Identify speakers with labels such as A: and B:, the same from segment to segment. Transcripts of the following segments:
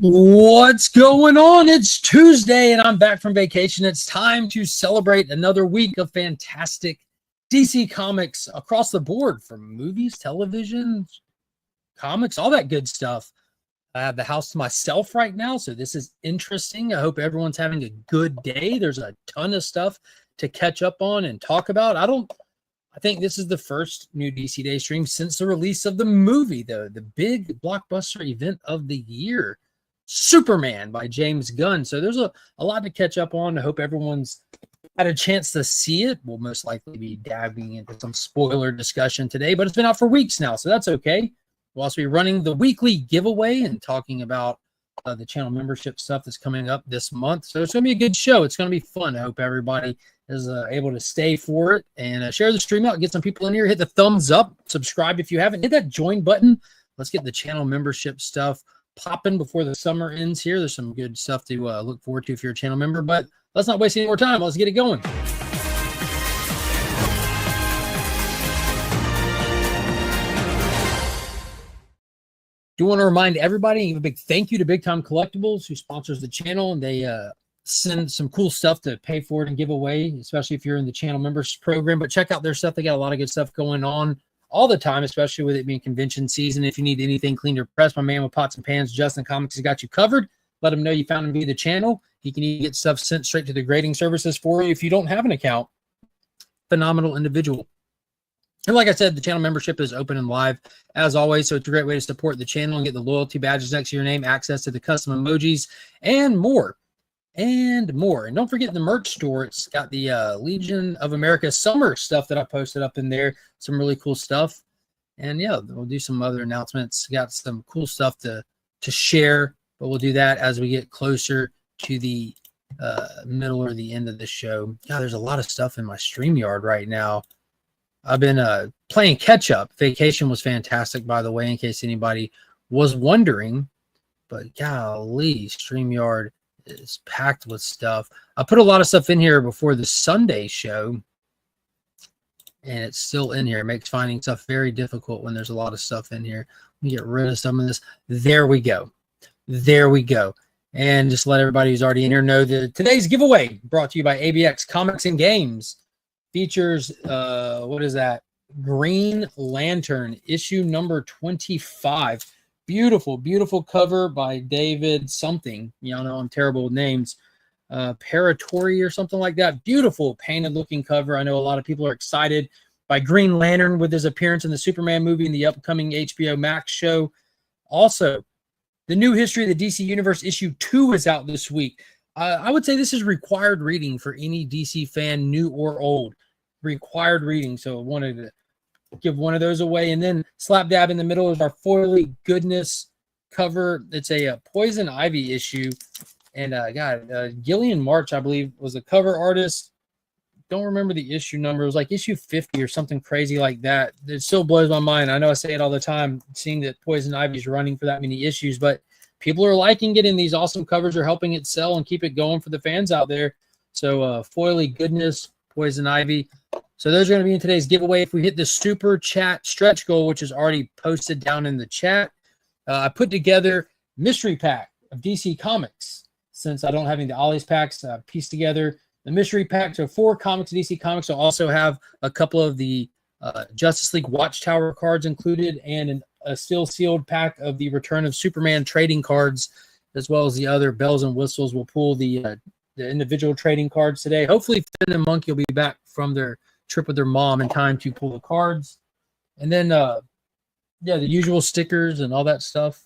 A: What's going on? It's Tuesday and I'm back from vacation. It's time to celebrate another week of fantastic DC comics across the board, from movies, television, comics, all that good stuff. I have the house to myself right now, so this is interesting. I hope everyone's having a good day. There's a ton of stuff to catch up on and talk about. I think this is the first new DC Day stream since the release of the movie, the big blockbuster event of the year, Superman by James Gunn. So there's a lot to catch up on. I hope everyone's had a chance to see it. We'll most likely be diving into some spoiler discussion today, but it's been out for weeks now, so that's okay. We'll also be running the weekly giveaway and talking about the channel membership stuff that's coming up this month. So it's going to be a good show. It's going to be fun. I hope everybody is able to stay for it and share the stream out. Get some people in here. Hit the thumbs up. Subscribe if you haven't. Hit that join button. Let's get the channel membership stuff popping before the summer ends here. There's some good stuff to look forward to if you're a channel member. But let's not waste any more time. Let's get it going. Do want to remind everybody and give a big thank you to Big Time Collectibles, who sponsors the channel, and they send some cool stuff to pay for it and give away, especially if you're in the channel members program. But check out their stuff. They got a lot of good stuff going on all the time, especially with it being convention season. If you need anything cleaned or pressed, my man with pots and pans, Justin Comics, has got you covered. Let him know you found him via the channel. He can even get stuff sent straight to the grading services for you if you don't have an account. Phenomenal individual. And like I said, the channel membership is open and live as always, so it's a great way to support the channel and get the loyalty badges next to your name, access to the custom emojis, and more. And don't forget the merch store. It's got the Legion of America summer stuff that I posted up in there. Some really cool stuff. And yeah, we'll do some other announcements. Got some cool stuff to share, but we'll do that as we get closer to the middle or the end of the show. God, there's a lot of stuff in my StreamYard right now. I've been playing catch up. Vacation was fantastic, by the way, in case anybody was wondering. But golly, StreamYard is packed with stuff. I put a lot of stuff in here before the Sunday show, and it's still in here. It makes finding stuff very difficult when there's a lot of stuff in here. Let me get rid of some of this. There we go. There we go. And just let everybody who's already in here know that today's giveaway, brought to you by ABX Comics and Games, features, what is that? Green Lantern, issue number 25. Beautiful, beautiful cover by David something. Y'all know I'm terrible with names. Paratori or something like that. Beautiful painted looking cover. I know a lot of people are excited by Green Lantern with his appearance in the Superman movie and the upcoming HBO Max show. Also, the new History of the DC Universe issue 2 is out this week. I would say this is required reading for any DC fan, new or old. Required reading. So I wanted to give one of those away. And then slap dab in the middle is our Foily Goodness cover. It's a Poison Ivy issue. And Gillian March, I believe, was the cover artist. Don't remember the issue number. It was like issue 50 or something crazy like that. It still blows my mind. I know I say it all the time, seeing that Poison Ivy is running for that many issues, but people are liking it, and these awesome covers are helping it sell and keep it going for the fans out there. So Foily Goodness, Poison Ivy. So those are going to be in today's giveaway. If we hit the super chat stretch goal, which is already posted down in the chat, I put together mystery pack of DC Comics. Since I don't have any of the Ollie's packs, I pieced together the mystery pack. So 4 comics of DC Comics. I'll also have a couple of the Justice League Watchtower cards included, and a still sealed pack of the Return of Superman trading cards, as well as the other bells and whistles. We'll pull the individual trading cards today. Hopefully Finn and Monkey will be back from their trip with their mom in time to pull the cards. And then the usual stickers and all that stuff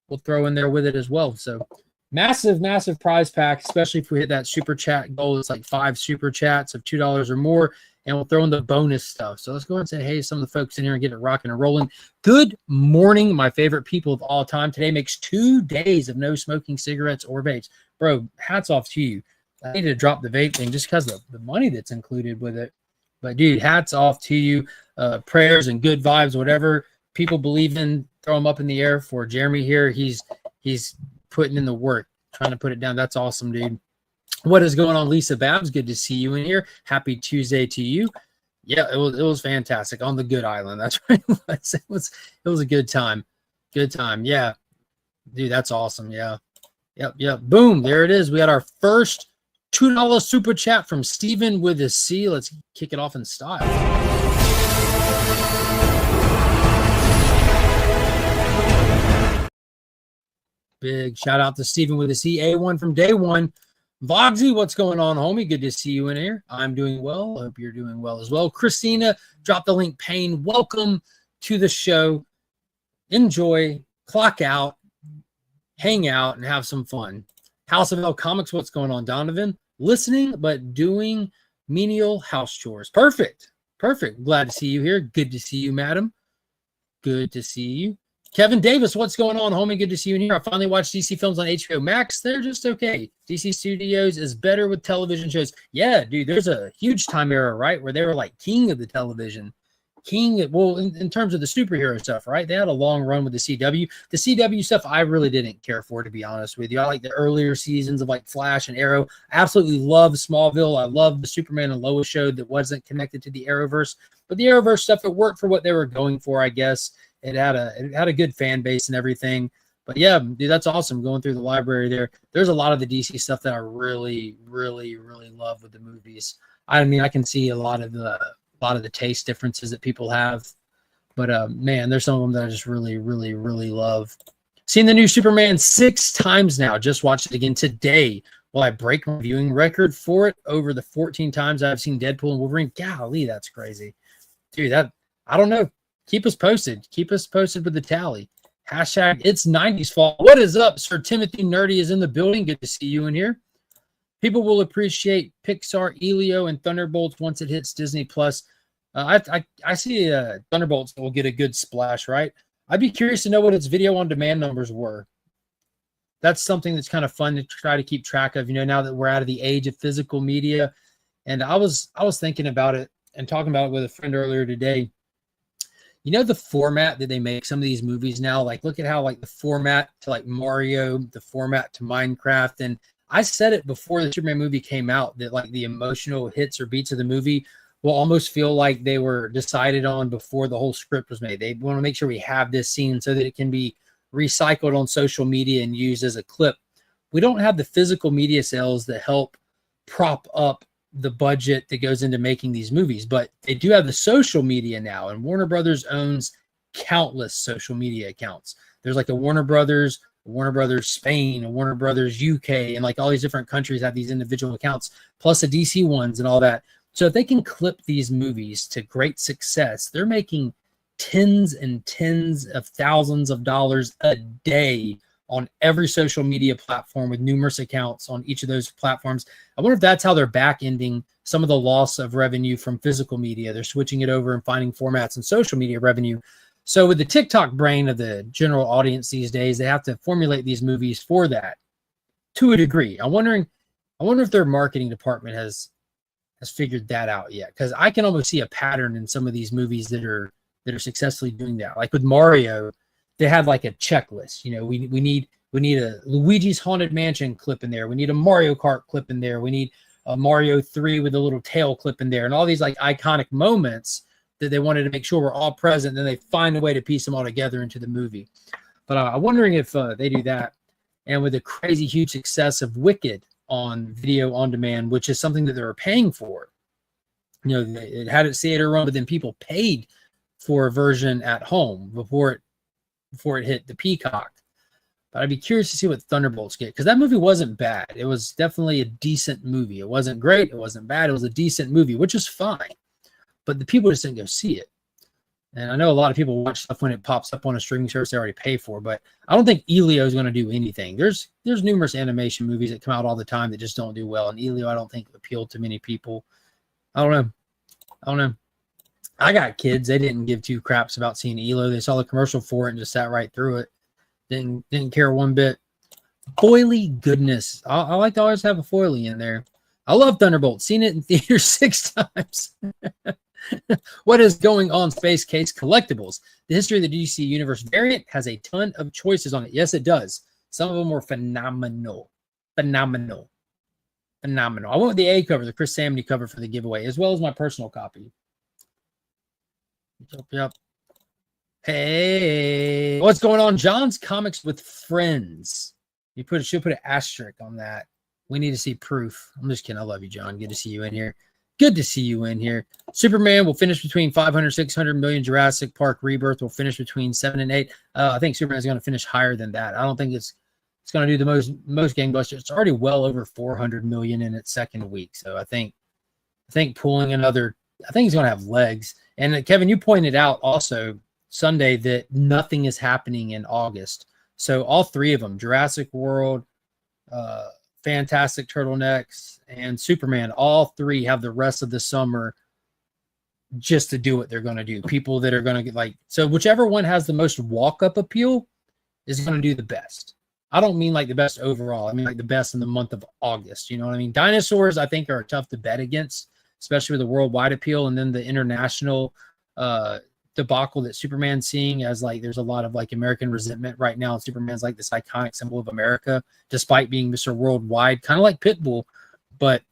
A: we'll throw in there with it as well. So massive prize pack, especially if we hit that super chat goal. It's like 5 super chats of $2 or more, and we'll throw in the bonus stuff. So let's go ahead and say hey to some of the folks in here and get it rocking and rolling. Good morning, my favorite people of all time. Today makes 2 days of no smoking cigarettes or vapes. Bro, hats off to you. I need to drop the vape thing just because of the money that's included with it. But dude, hats off to you. Prayers and good vibes, whatever people believe in, throw them up in the air for Jeremy here. He's putting in the work, trying to put it down. That's awesome, dude. What is going on, Lisa Babs? Good to see you in here. Happy Tuesday to you. Yeah, it was fantastic on the Good Island. That's right. It was a good time. Good time. Yeah, dude, that's awesome. Yeah, Yep. Boom. There it is. We got our first $2 super chat from Steven with a C. Let's kick it off in style. Big shout out to Steven with a C. A1 from day one. Vogsy, what's going on, homie? Good to see you in here. I'm doing well. I hope you're doing well as well. Christina, drop the link. Payne, welcome to the show. Enjoy, clock out, hang out, and have some fun. House of L Comics, what's going on, Donovan? Listening, but doing menial house chores. Perfect. Glad to see you here. Good to see you, madam. Good to see you. Kevin Davis, what's going on, homie? Good to see you in here. I finally watched DC films on HBO Max. They're just okay. DC Studios is better with television shows. Yeah, dude, there's a huge time era, right, where they were like king of the television. Well, in terms of the superhero stuff, right? They had a long run with the CW. The CW stuff I really didn't care for, to be honest with you. I like the earlier seasons of like Flash and Arrow. I absolutely love Smallville. I love the Superman and Lois show that wasn't connected to the Arrowverse. But the Arrowverse stuff, it worked for what they were going for, I guess. It had a good fan base and everything. But yeah, dude, that's awesome. Going through the library there. There's a lot of the DC stuff that I really, really, really love with the movies. I mean, I can see a lot of the taste differences that people have. But man, there's some of them that I just really, really, really love. Seen the new Superman 6 times now. Just watched it again today. Will I break my viewing record for it over the 14 times I've seen Deadpool and Wolverine? Golly, that's crazy. Dude, I don't know. Keep us posted. Keep us posted with the tally. Hashtag it's 90s fault. What is up? Sir Timothy Nerdy is in the building. Good to see you in here. People will appreciate Pixar, Elio, and Thunderbolts once it hits Disney Plus. I see Thunderbolts will get a good splash, right? I'd be curious to know what its video on demand numbers were. That's something that's kind of fun to try to keep track of, now that we're out of the age of physical media. And I was thinking about it and talking about it with a friend earlier today. The format that they make some of these movies now, like look at how like the format to like Mario, the format to Minecraft. And I said it before the Superman movie came out that like the emotional hits or beats of the movie will almost feel like they were decided on before the whole script was made. They want to make sure we have this scene so that it can be recycled on social media and used as a clip. We don't have the physical media sales that help prop up the budget that goes into making these movies, but they do have the social media now, and Warner Brothers owns countless social media accounts. There's like the Warner Brothers Spain, and Warner Brothers UK, and like all these different countries have these individual accounts, plus the DC ones and all that. So if they can clip these movies to great success, they're making tens and tens of thousands of dollars a day on every social media platform with numerous accounts on each of those platforms. I wonder if that's how they're back-ending some of the loss of revenue from physical media. They're switching it over and finding formats and social media revenue. So with the TikTok brain of the general audience these days, they have to formulate these movies for that to a degree. I wonder if their marketing department has figured that out yet, because I can almost see a pattern in some of these movies that are successfully doing that. Like with Mario, they had like a checklist. We need a Luigi's Haunted Mansion clip in there. We need a Mario Kart clip in there. We need a Mario 3 with a little tail clip in there, and all these like iconic moments that they wanted to make sure were all present. And then they find a way to piece them all together into the movie. But I'm wondering if they do that. And with the crazy huge success of Wicked on video on demand, which is something that they were paying for, it had its theater run, but then people paid for a version at home before it hit the Peacock. But I'd be curious to see what Thunderbolts get, because that movie wasn't bad. It was definitely a decent movie. It wasn't great. It wasn't bad. It was a decent movie, which is fine. But the people just didn't go see it. And I know a lot of people watch stuff when it pops up on a streaming service they already pay for, but I don't think Elio is going to do anything. There's numerous animation movies that come out all the time that just don't do well. And Elio, I don't think appealed to many people. I don't know. I got kids. They didn't give two craps about seeing Elo. They saw the commercial for it and just sat right through it. Didn't care one bit. Foily goodness. I like to always have a foily in there. I love Thunderbolt. Seen it in theater 6 times. What is going on, Space Case Collectibles? The history of the DC Universe variant has a ton of choices on it. Yes, it does. Some of them were phenomenal. I went with the A cover, the Chris Samney cover for the giveaway, as well as my personal copy. Yep. Hey, what's going on? John's Comics with Friends. She'll put an asterisk on that. We need to see proof. I'm just kidding. I love you, John. Good to see you in here. Good to see you in here. Superman will finish between 500, 600 million. Jurassic Park Rebirth will finish between 7 and 8. I think Superman's going to finish higher than that. I don't think it's going to do the most gangbusters. It's already well over 400 million in its second week. So I think pulling another, I think he's going to have legs. And Kevin, you pointed out also Sunday that nothing is happening in August. So all three of them, Jurassic World, Fantastic Turtlenecks, and Superman, all three have the rest of the summer just to do what they're going to do. People that are going to get like, so whichever one has the most walk-up appeal is going to do the best. I don't mean like the best overall. I mean like the best in the month of August. You know what I mean? Dinosaurs, I think, are tough to bet against, especially with the worldwide appeal, and then the international debacle that Superman's seeing, as like there's a lot of like American resentment right now. Superman's like this iconic symbol of America, despite being Mr. Worldwide, kind of like Pitbull. But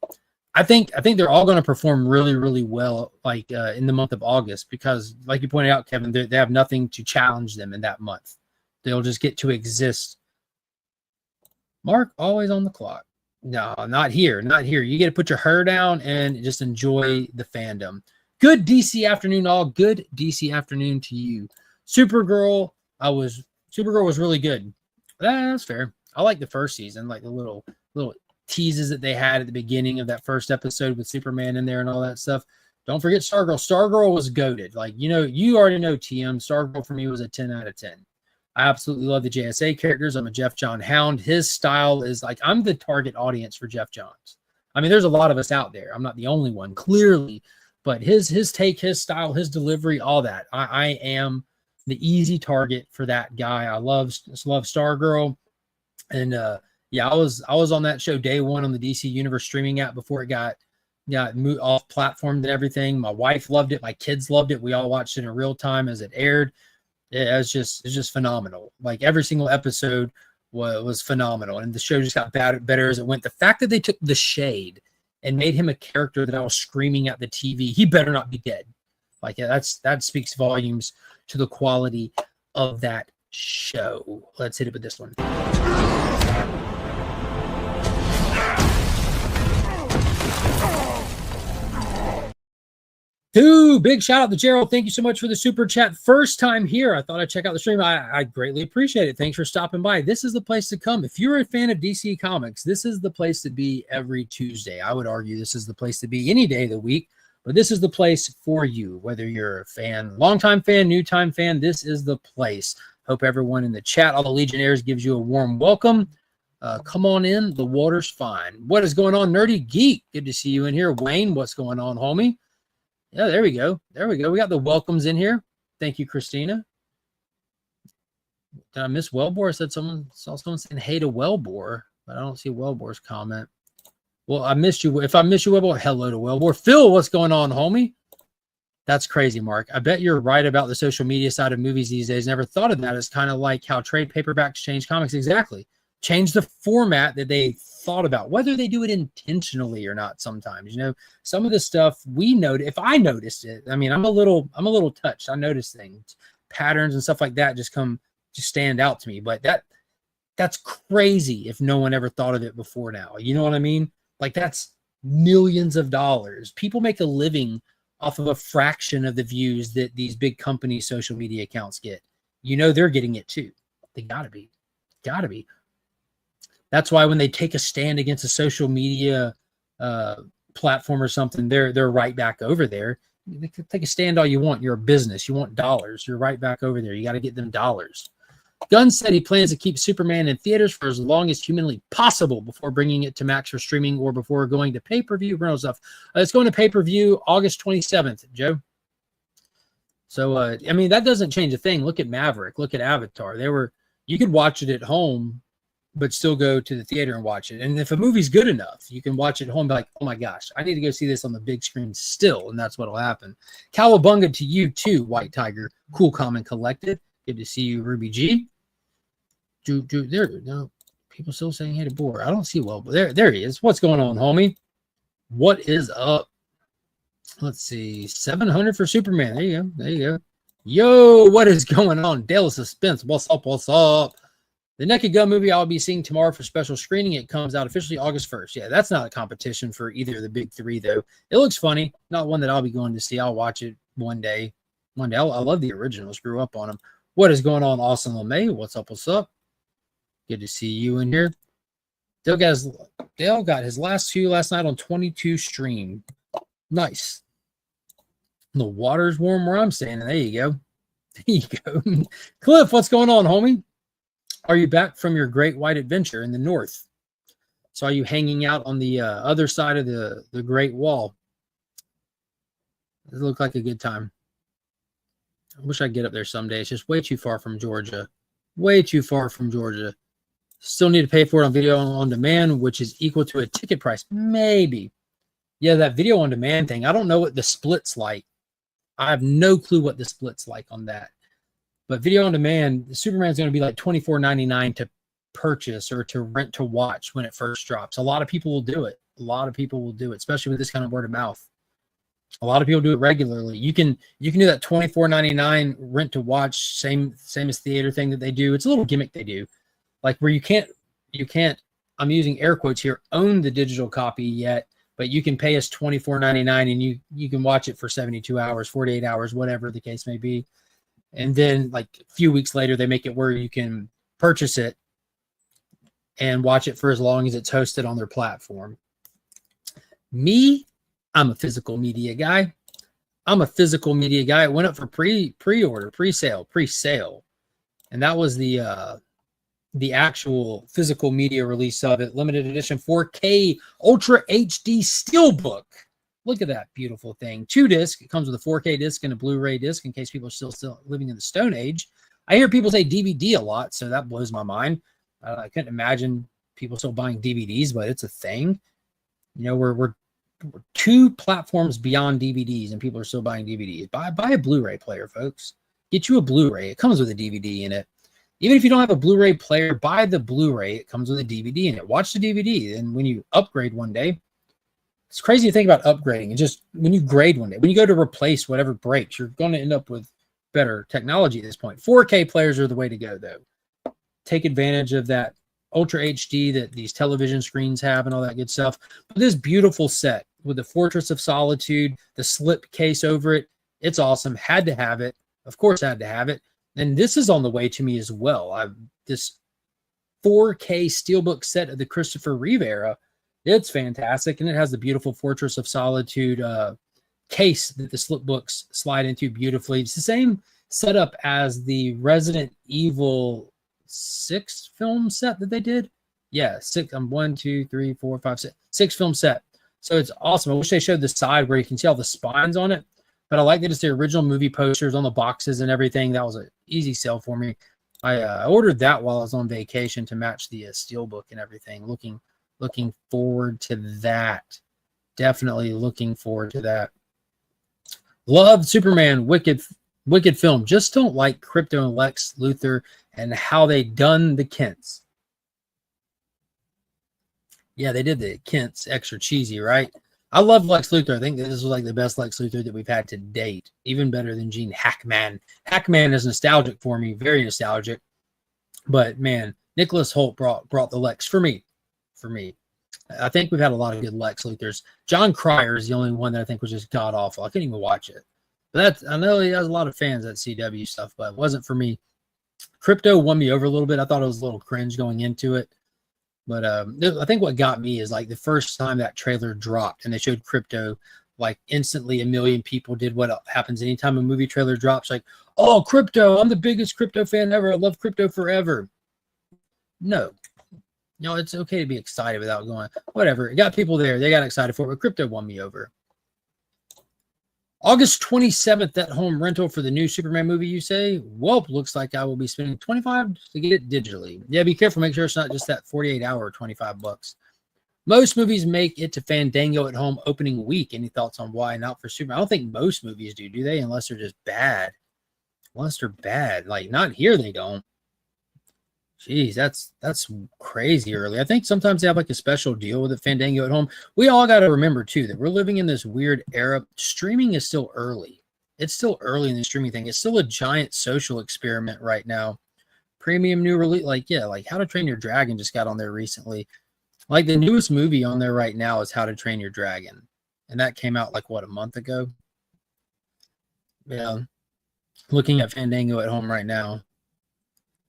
A: I think they're all going to perform really, really well, like in the month of August, because like you pointed out, Kevin, they have nothing to challenge them in that month. They'll just get to exist. Mark, always on the clock. No, not here. Not here. You get to put your hair down and just enjoy the fandom. Good DC afternoon, all. Good DC afternoon to you. Supergirl was really good. That's fair. I like the first season, like the little teases that they had at the beginning of that first episode with Superman in there and all that stuff. Don't forget Stargirl. Stargirl was goated. Like, you know, you already know, TM. Stargirl for me was a 10 out of 10. I absolutely love the JSA characters. I'm a Jeff John hound. His style is like, I'm the target audience for Jeff Johns. I mean, there's a lot of us out there. I'm not the only one, clearly. But his take, his style, his delivery, all that. I am the easy target for that guy. I love Stargirl. And yeah, I was on that show day one on the DC Universe streaming app before it got moved off platform and everything. My wife loved it. My kids loved it. We all watched it in real time as it aired. It's just phenomenal. Like every single episode was phenomenal. And the show just got better as it went. The fact that they took the Shade and made him a character that I was screaming at the TV, he better not be dead. Like that speaks volumes to the quality of that show. Let's hit it with this one. Big shout out to Gerald. Thank you so much for the super chat. First time here. I thought I'd check out the stream. I greatly appreciate it. Thanks for stopping by. This is the place to come. If you're a fan of DC Comics, this is the place to be every Tuesday. I would argue this is the place to be any day of the week, but this is the place for you. Whether you're a fan, longtime fan, new time fan, this is the place. Hope everyone in the chat, all the Legionnaires, gives you a warm welcome. Come on in. The water's fine. What is going on, Nerdy Geek? Good to see you in here. Wayne, what's going on, homie? Yeah, there we go. There we go. We got the welcomes in here. Thank you, Christina. Did I miss Wellbore? I saw someone saying hey to Wellbore, but I don't see Wellbore's comment. Well, I missed you. If I missed you, Wellbore, hello to Wellbore. Phil, what's going on, homie? That's crazy, Mark. I bet you're right about the social media side of movies these days. Never thought of that. It's kind of like how trade paperbacks change comics. Exactly. Change the format that they thought about, whether they do it intentionally or not. Sometimes, you know, some of the stuff we notice, if I noticed it, I mean, I'm a little touched. I notice things, patterns and stuff like that just stand out to me. But that's crazy if no one ever thought of it before now. You know what I mean? Like that's millions of dollars. People make a living off of a fraction of the views that these big company social media accounts get. You know, they're getting it too. They gotta be. That's why when they take a stand against a social media platform or something, they're right back over there. You can take a stand all you want. You're a business. You want dollars. You're right back over there. You got to get them dollars. Gunn said he plans to keep Superman in theaters for as long as humanly possible before bringing it to Max for streaming or before going to pay-per-view. Stuff. It's going to pay-per-view August 27th, Joe. So, I mean, that doesn't change a thing. Look at Maverick. Look at Avatar. You could watch it at home, but still go to the theater and watch it. And if a movie's good enough, you can watch it at home and be like, oh my gosh, I need to go see this on the big screen still. And that's what'll happen. Cowabunga to you too, White Tiger. Cool, calm, and collected. Good to see you, Ruby G. There, no, people still saying hey to Boar. I don't see well, but there he is. What's going on, homie? What is up? Let's see. 700 for Superman. There you go. Yo, what is going on? Dale Suspense. What's up? The NECA Gun Movie I'll be seeing tomorrow for special screening. It comes out officially August 1st. Yeah, that's not a competition for either of the big three, though. It looks funny. Not one that I'll be going to see. I'll watch it one day. One day. I love the originals. Grew up on them. What is going on, Austin LeMay? What's up? What's up? Good to see you in here. Dale got his last two last night on 22 stream. Nice. The water's warm where I'm standing. There you go. There you go. Cliff, what's going on, homie? Are you back from your great white adventure in the north? Saw you hanging out on the other side of the Great Wall. It looked like a good time. I wish I'd get up there someday. It's just way too far from Georgia. Way too far from Georgia. Still need to pay for it on video on demand, which is equal to a ticket price. Maybe. Yeah, that video on demand thing. I don't know what the split's like. I have no clue what the split's like on that. But video on demand, Superman's going to be like $24.99 to purchase or to rent to watch when it first drops. A lot of people will do it. A lot of people will do it, especially with this kind of word of mouth. A lot of people do it regularly. You can do that $24.99 rent to watch, same as theater thing that they do. It's a little gimmick they do, like where you can't. I'm using air quotes here. Own the digital copy yet, but you can pay us $24.99 and you can watch it for 72 hours, 48 hours, whatever the case may be. And then like a few weeks later, they make it where you can purchase it and watch it for as long as it's hosted on their platform. Me, I'm a physical media guy. It went up for pre-order, pre-sale. And that was the actual physical media release of it. Limited edition 4K Ultra HD Steelbook. Look at that beautiful thing. 2-disc. It comes with a 4K disc and a Blu-ray disc in case people are still living in the Stone Age. I hear people say DVD a lot, so that blows my mind. I couldn't imagine people still buying DVDs, but it's a thing. You know, we're 2 platforms beyond DVDs, and people are still buying DVDs. Buy a Blu-ray player, folks. Get you a Blu-ray. It comes with a DVD in it. Even if you don't have a Blu-ray player, buy the Blu-ray. It comes with a DVD in it. Watch the DVD, and when you upgrade one day, it's crazy to think about upgrading. And just when you grade one day, when you go to replace whatever breaks, you're going to end up with better technology at this point. 4K players are the way to go, though. Take advantage of that Ultra HD that these television screens have and all that good stuff. But this beautiful set with the Fortress of Solitude, the slip case over it, it's awesome. Had to have it. Of course, had to have it. And this is on the way to me as well. This 4K Steelbook set of the Christopher Reeve era. It's fantastic, and it has the beautiful Fortress of Solitude case that the slip books slide into beautifully. It's the same setup as the Resident Evil 6 film set that they did. Yeah, 6. 1, 2, 3, 4, 5, 6. 6 film set. So it's awesome. I wish they showed the side where you can see all the spines on it, but I like that it's the original movie posters on the boxes and everything. That was an easy sell for me. I ordered that while I was on vacation to match the steelbook and everything. Looking forward to that. Definitely looking forward to that. Love Superman, wicked film. Just don't like Crypto and Lex Luthor and how they done the Kents. Yeah, they did the Kents extra cheesy, right? I love Lex Luthor. I think that this was like the best Lex Luthor that we've had to date. Even better than Gene Hackman. Hackman is nostalgic for me, very nostalgic. But man, Nicholas Hoult brought the Lex for me. I think we've had a lot of good Lex Luthors. John Cryer is the only one that I think was just god awful. I couldn't even watch it. But I know he has a lot of fans at CW stuff, but it wasn't for me. Crypto won me over a little bit. I thought it was a little cringe going into it. But I think what got me is like the first time that trailer dropped and they showed Crypto, like instantly a million people did what happens anytime a movie trailer drops. Like, oh, Crypto, I'm the biggest Crypto fan ever. I love Crypto forever. No, it's okay to be excited without going, whatever. It got people there. They got excited for it, but Crypto won me over. August 27th at home rental for the new Superman movie, you say? Well, looks like I will be spending $25 to get it digitally. Yeah, be careful. Make sure it's not just that 48-hour $25. Most movies make it to Fandango at Home opening week. Any thoughts on why not for Superman? I don't think most movies do they? Unless they're just bad. Unless they're bad. Like, not here, they don't. Jeez, that's crazy early. I think sometimes they have like a special deal with it, Fandango at Home. We all got to remember, too, that we're living in this weird era. Streaming is still early. It's still early in the streaming thing. It's still a giant social experiment right now. premium new release. Like, yeah, like How to Train Your Dragon just got on there recently. Like the newest movie on there right now is How to Train Your Dragon. And that came out like, what, a month ago? Yeah. Looking at Fandango at home right now.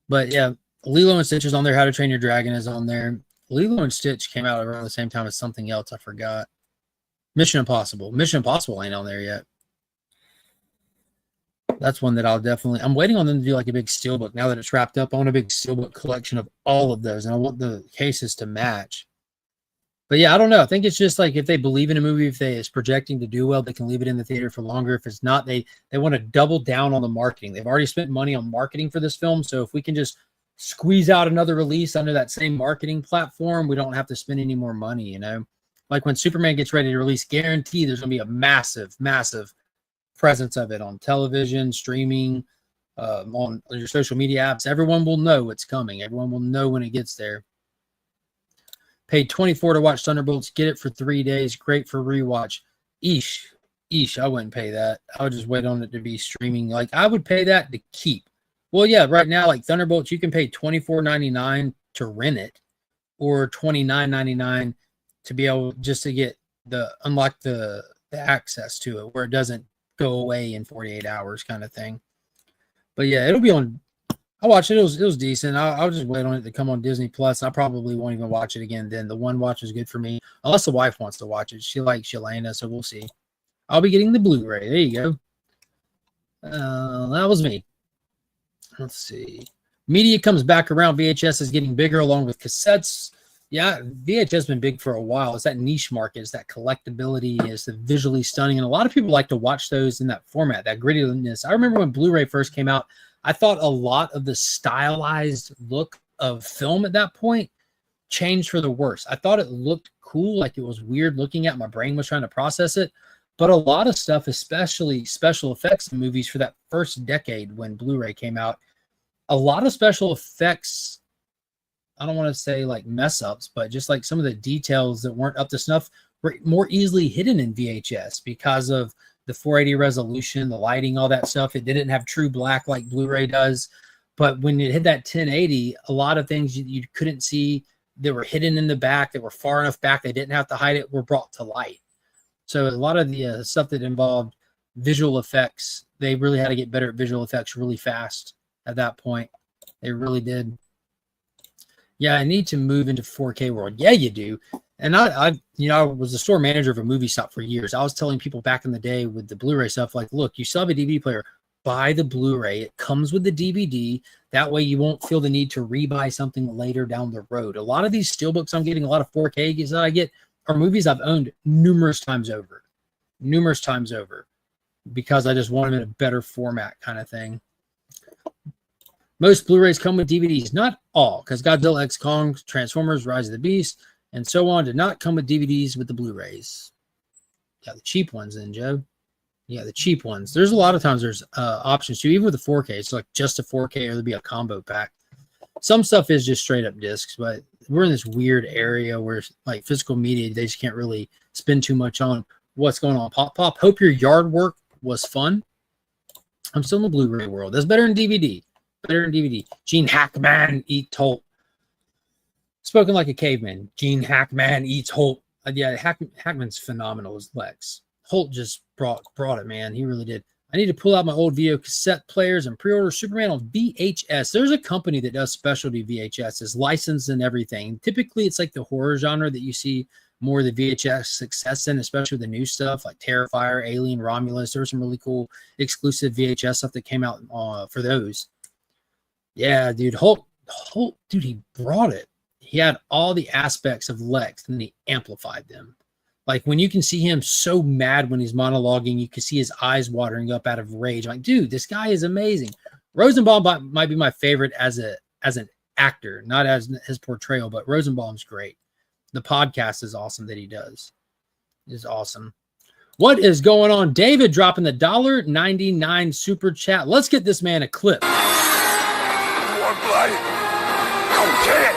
A: But yeah, Lilo and Stitch is on there. How to Train Your Dragon is on there. Lilo and Stitch came out around the same time as something else. I forgot. Mission Impossible. Mission Impossible ain't on there yet. That's one that I'm waiting on them to do like a big steelbook. Now that it's wrapped up, I want a big steelbook collection of all of those. And I want the cases to match. But yeah, I don't know. I think it's just like if they believe in a movie, if it's projecting to do well, they can leave it in the theater for longer. If it's not, they want to double down on the marketing. They've already spent money on marketing for this film. So if we can just squeeze out another release under that same marketing platform, we don't have to spend any more money, you know? Like when Superman gets ready to release, guarantee there's going to be a massive, massive presence of it on television, streaming, on your social media apps. Everyone will know it's coming. Everyone will know when it gets there. Paid $24 to watch Thunderbolts. Get it for 3 days. Great for rewatch. Eesh, I wouldn't pay that. I would just wait on it to be streaming. Like, I would pay that to keep. Well, yeah, right now, like Thunderbolts, you can pay $24.99 to rent it, or $29.99 to be able just to get unlock the access to it, where it doesn't go away in 48 hours kind of thing. But yeah, it'll be on. I watched it. It was decent. I'll just wait on it to come on Disney Plus. I probably won't even watch it again then. The one watch is good for me, unless the wife wants to watch it. She likes Shalana, so we'll see. I'll be getting the Blu-ray. There you go. That was me. Let's see. Media comes back around. VHS is getting bigger along with cassettes. Yeah, VHS has been big for a while. It's that niche market. It's that collectability. It's the visually stunning. And a lot of people like to watch those in that format, that grittiness. I remember when Blu-ray first came out, I thought a lot of the stylized look of film at that point changed for the worse. I thought it looked cool, like it was weird looking at. My brain was trying to process it. But a lot of stuff, especially special effects in movies for that first decade when Blu-ray came out, a lot of special effects, I don't want to say like mess ups, but just like some of the details that weren't up to snuff were more easily hidden in VHS because of the 480 resolution, the lighting, all that stuff. It didn't have true black like Blu-ray does. But when it hit that 1080, a lot of things you couldn't see that were hidden in the back, that were far enough back, they didn't have to hide it, were brought to light. So a lot of the stuff that involved visual effects, they really had to get better at visual effects really fast at that point. They really did. Yeah, I need to move into 4K world. Yeah, you do. And I was a store manager of a movie shop for years. I was telling people back in the day with the Blu-ray stuff, like, look, you still have a DVD player, buy the Blu-ray. It comes with the DVD. That way you won't feel the need to rebuy something later down the road. A lot of these steelbooks I'm getting, a lot of 4K that I get, are movies I've owned numerous times over, because I just want them in a better format kind of thing. Most Blu-rays come with DVDs. Not all, because Godzilla X Kong, Transformers, Rise of the Beast, and so on did not come with DVDs with the Blu-rays. Yeah, the cheap ones then, Joe. Yeah, the cheap ones. There's a lot of times there's options too, even with the 4K. It's like just a 4K or there'll be a combo pack. Some stuff is just straight up discs, but we're in this weird area where like physical media, they just can't really spend too much on what's going on. Pop. Hope your yard work was fun. I'm still in the Blu-ray world. That's better than DVD. Gene Hackman eats Holt. Spoken like a caveman. Gene Hackman eats Holt. Yeah, Hackman's phenomenal as Lex. Holt just brought it, man. He really did. I need to pull out my old video cassette players and pre-order Superman on VHS. There's a company that does specialty VHS. It's licensed and everything. Typically, it's like the horror genre that you see more of the VHS success in, especially the new stuff like Terrifier, Alien, Romulus. There was some really cool exclusive VHS stuff that came out for those. Yeah, dude. Holt, dude, he brought it. He had all the aspects of Lex, and then he amplified them. Like when you can see him so mad when he's monologuing, you can see his eyes watering up out of rage. I'm like, dude, this guy is amazing. Rosenbaum might be my favorite as an actor, not as his portrayal, but Rosenbaum's great. The podcast is awesome that he does. It's awesome. What is going on? David dropping the $1.99 super chat. Let's get this man a clip.
B: You want blood? Go get it.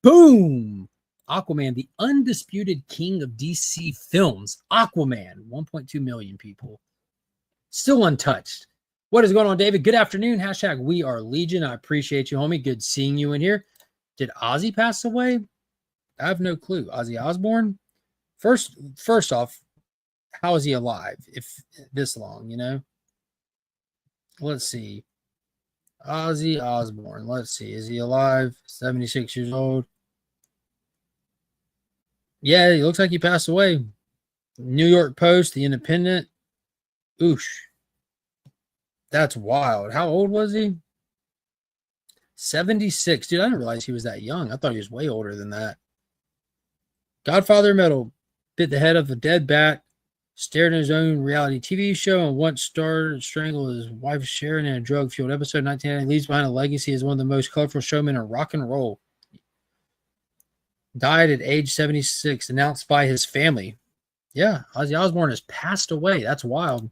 A: Boom. Aquaman, the undisputed king of DC films. Aquaman, 1.2 million people. Still untouched. What is going on, David? Good afternoon. Hashtag We Are Legion. I appreciate you, homie. Good seeing you in here. Did Ozzy pass away? I have no clue. Ozzy Osbourne? First off, how is he alive if this long, you know? Let's see. Ozzy Osbourne. Let's see. Is he alive? 76 years old. Yeah, he looks like he passed away. New York Post, The Independent. Oosh. That's wild. How old was he? 76. Dude, I didn't realize he was that young. I thought he was way older than that. Godfather Metal bit the head of a dead bat, stared in his own reality TV show, and once started to strangle his wife Sharon in a drug-fueled episode. 1990 leaves behind a legacy as one of the most colorful showmen in rock and roll. Died at age 76, announced by his family. Yeah, Ozzy Osbourne has passed away. That's wild.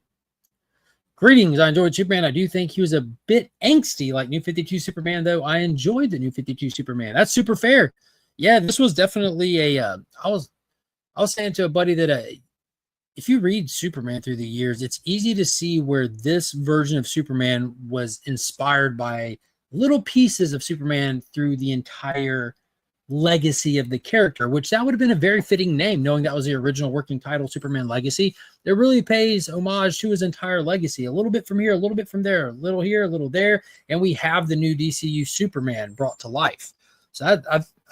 A: Greetings. I enjoyed Superman. I do think he was a bit angsty like New 52 Superman, though. I enjoyed the New 52 Superman. That's super fair. Yeah, this was definitely a. I was saying to a buddy that if you read Superman through the years, it's easy to see where this version of Superman was inspired by little pieces of Superman through the entire legacy of the character, which that would have been a very fitting name, knowing that was the original working title, Superman Legacy. It really pays homage to his entire legacy. A little bit from here, a little bit from there, a little here, a little there, and we have the new DCU Superman brought to life. So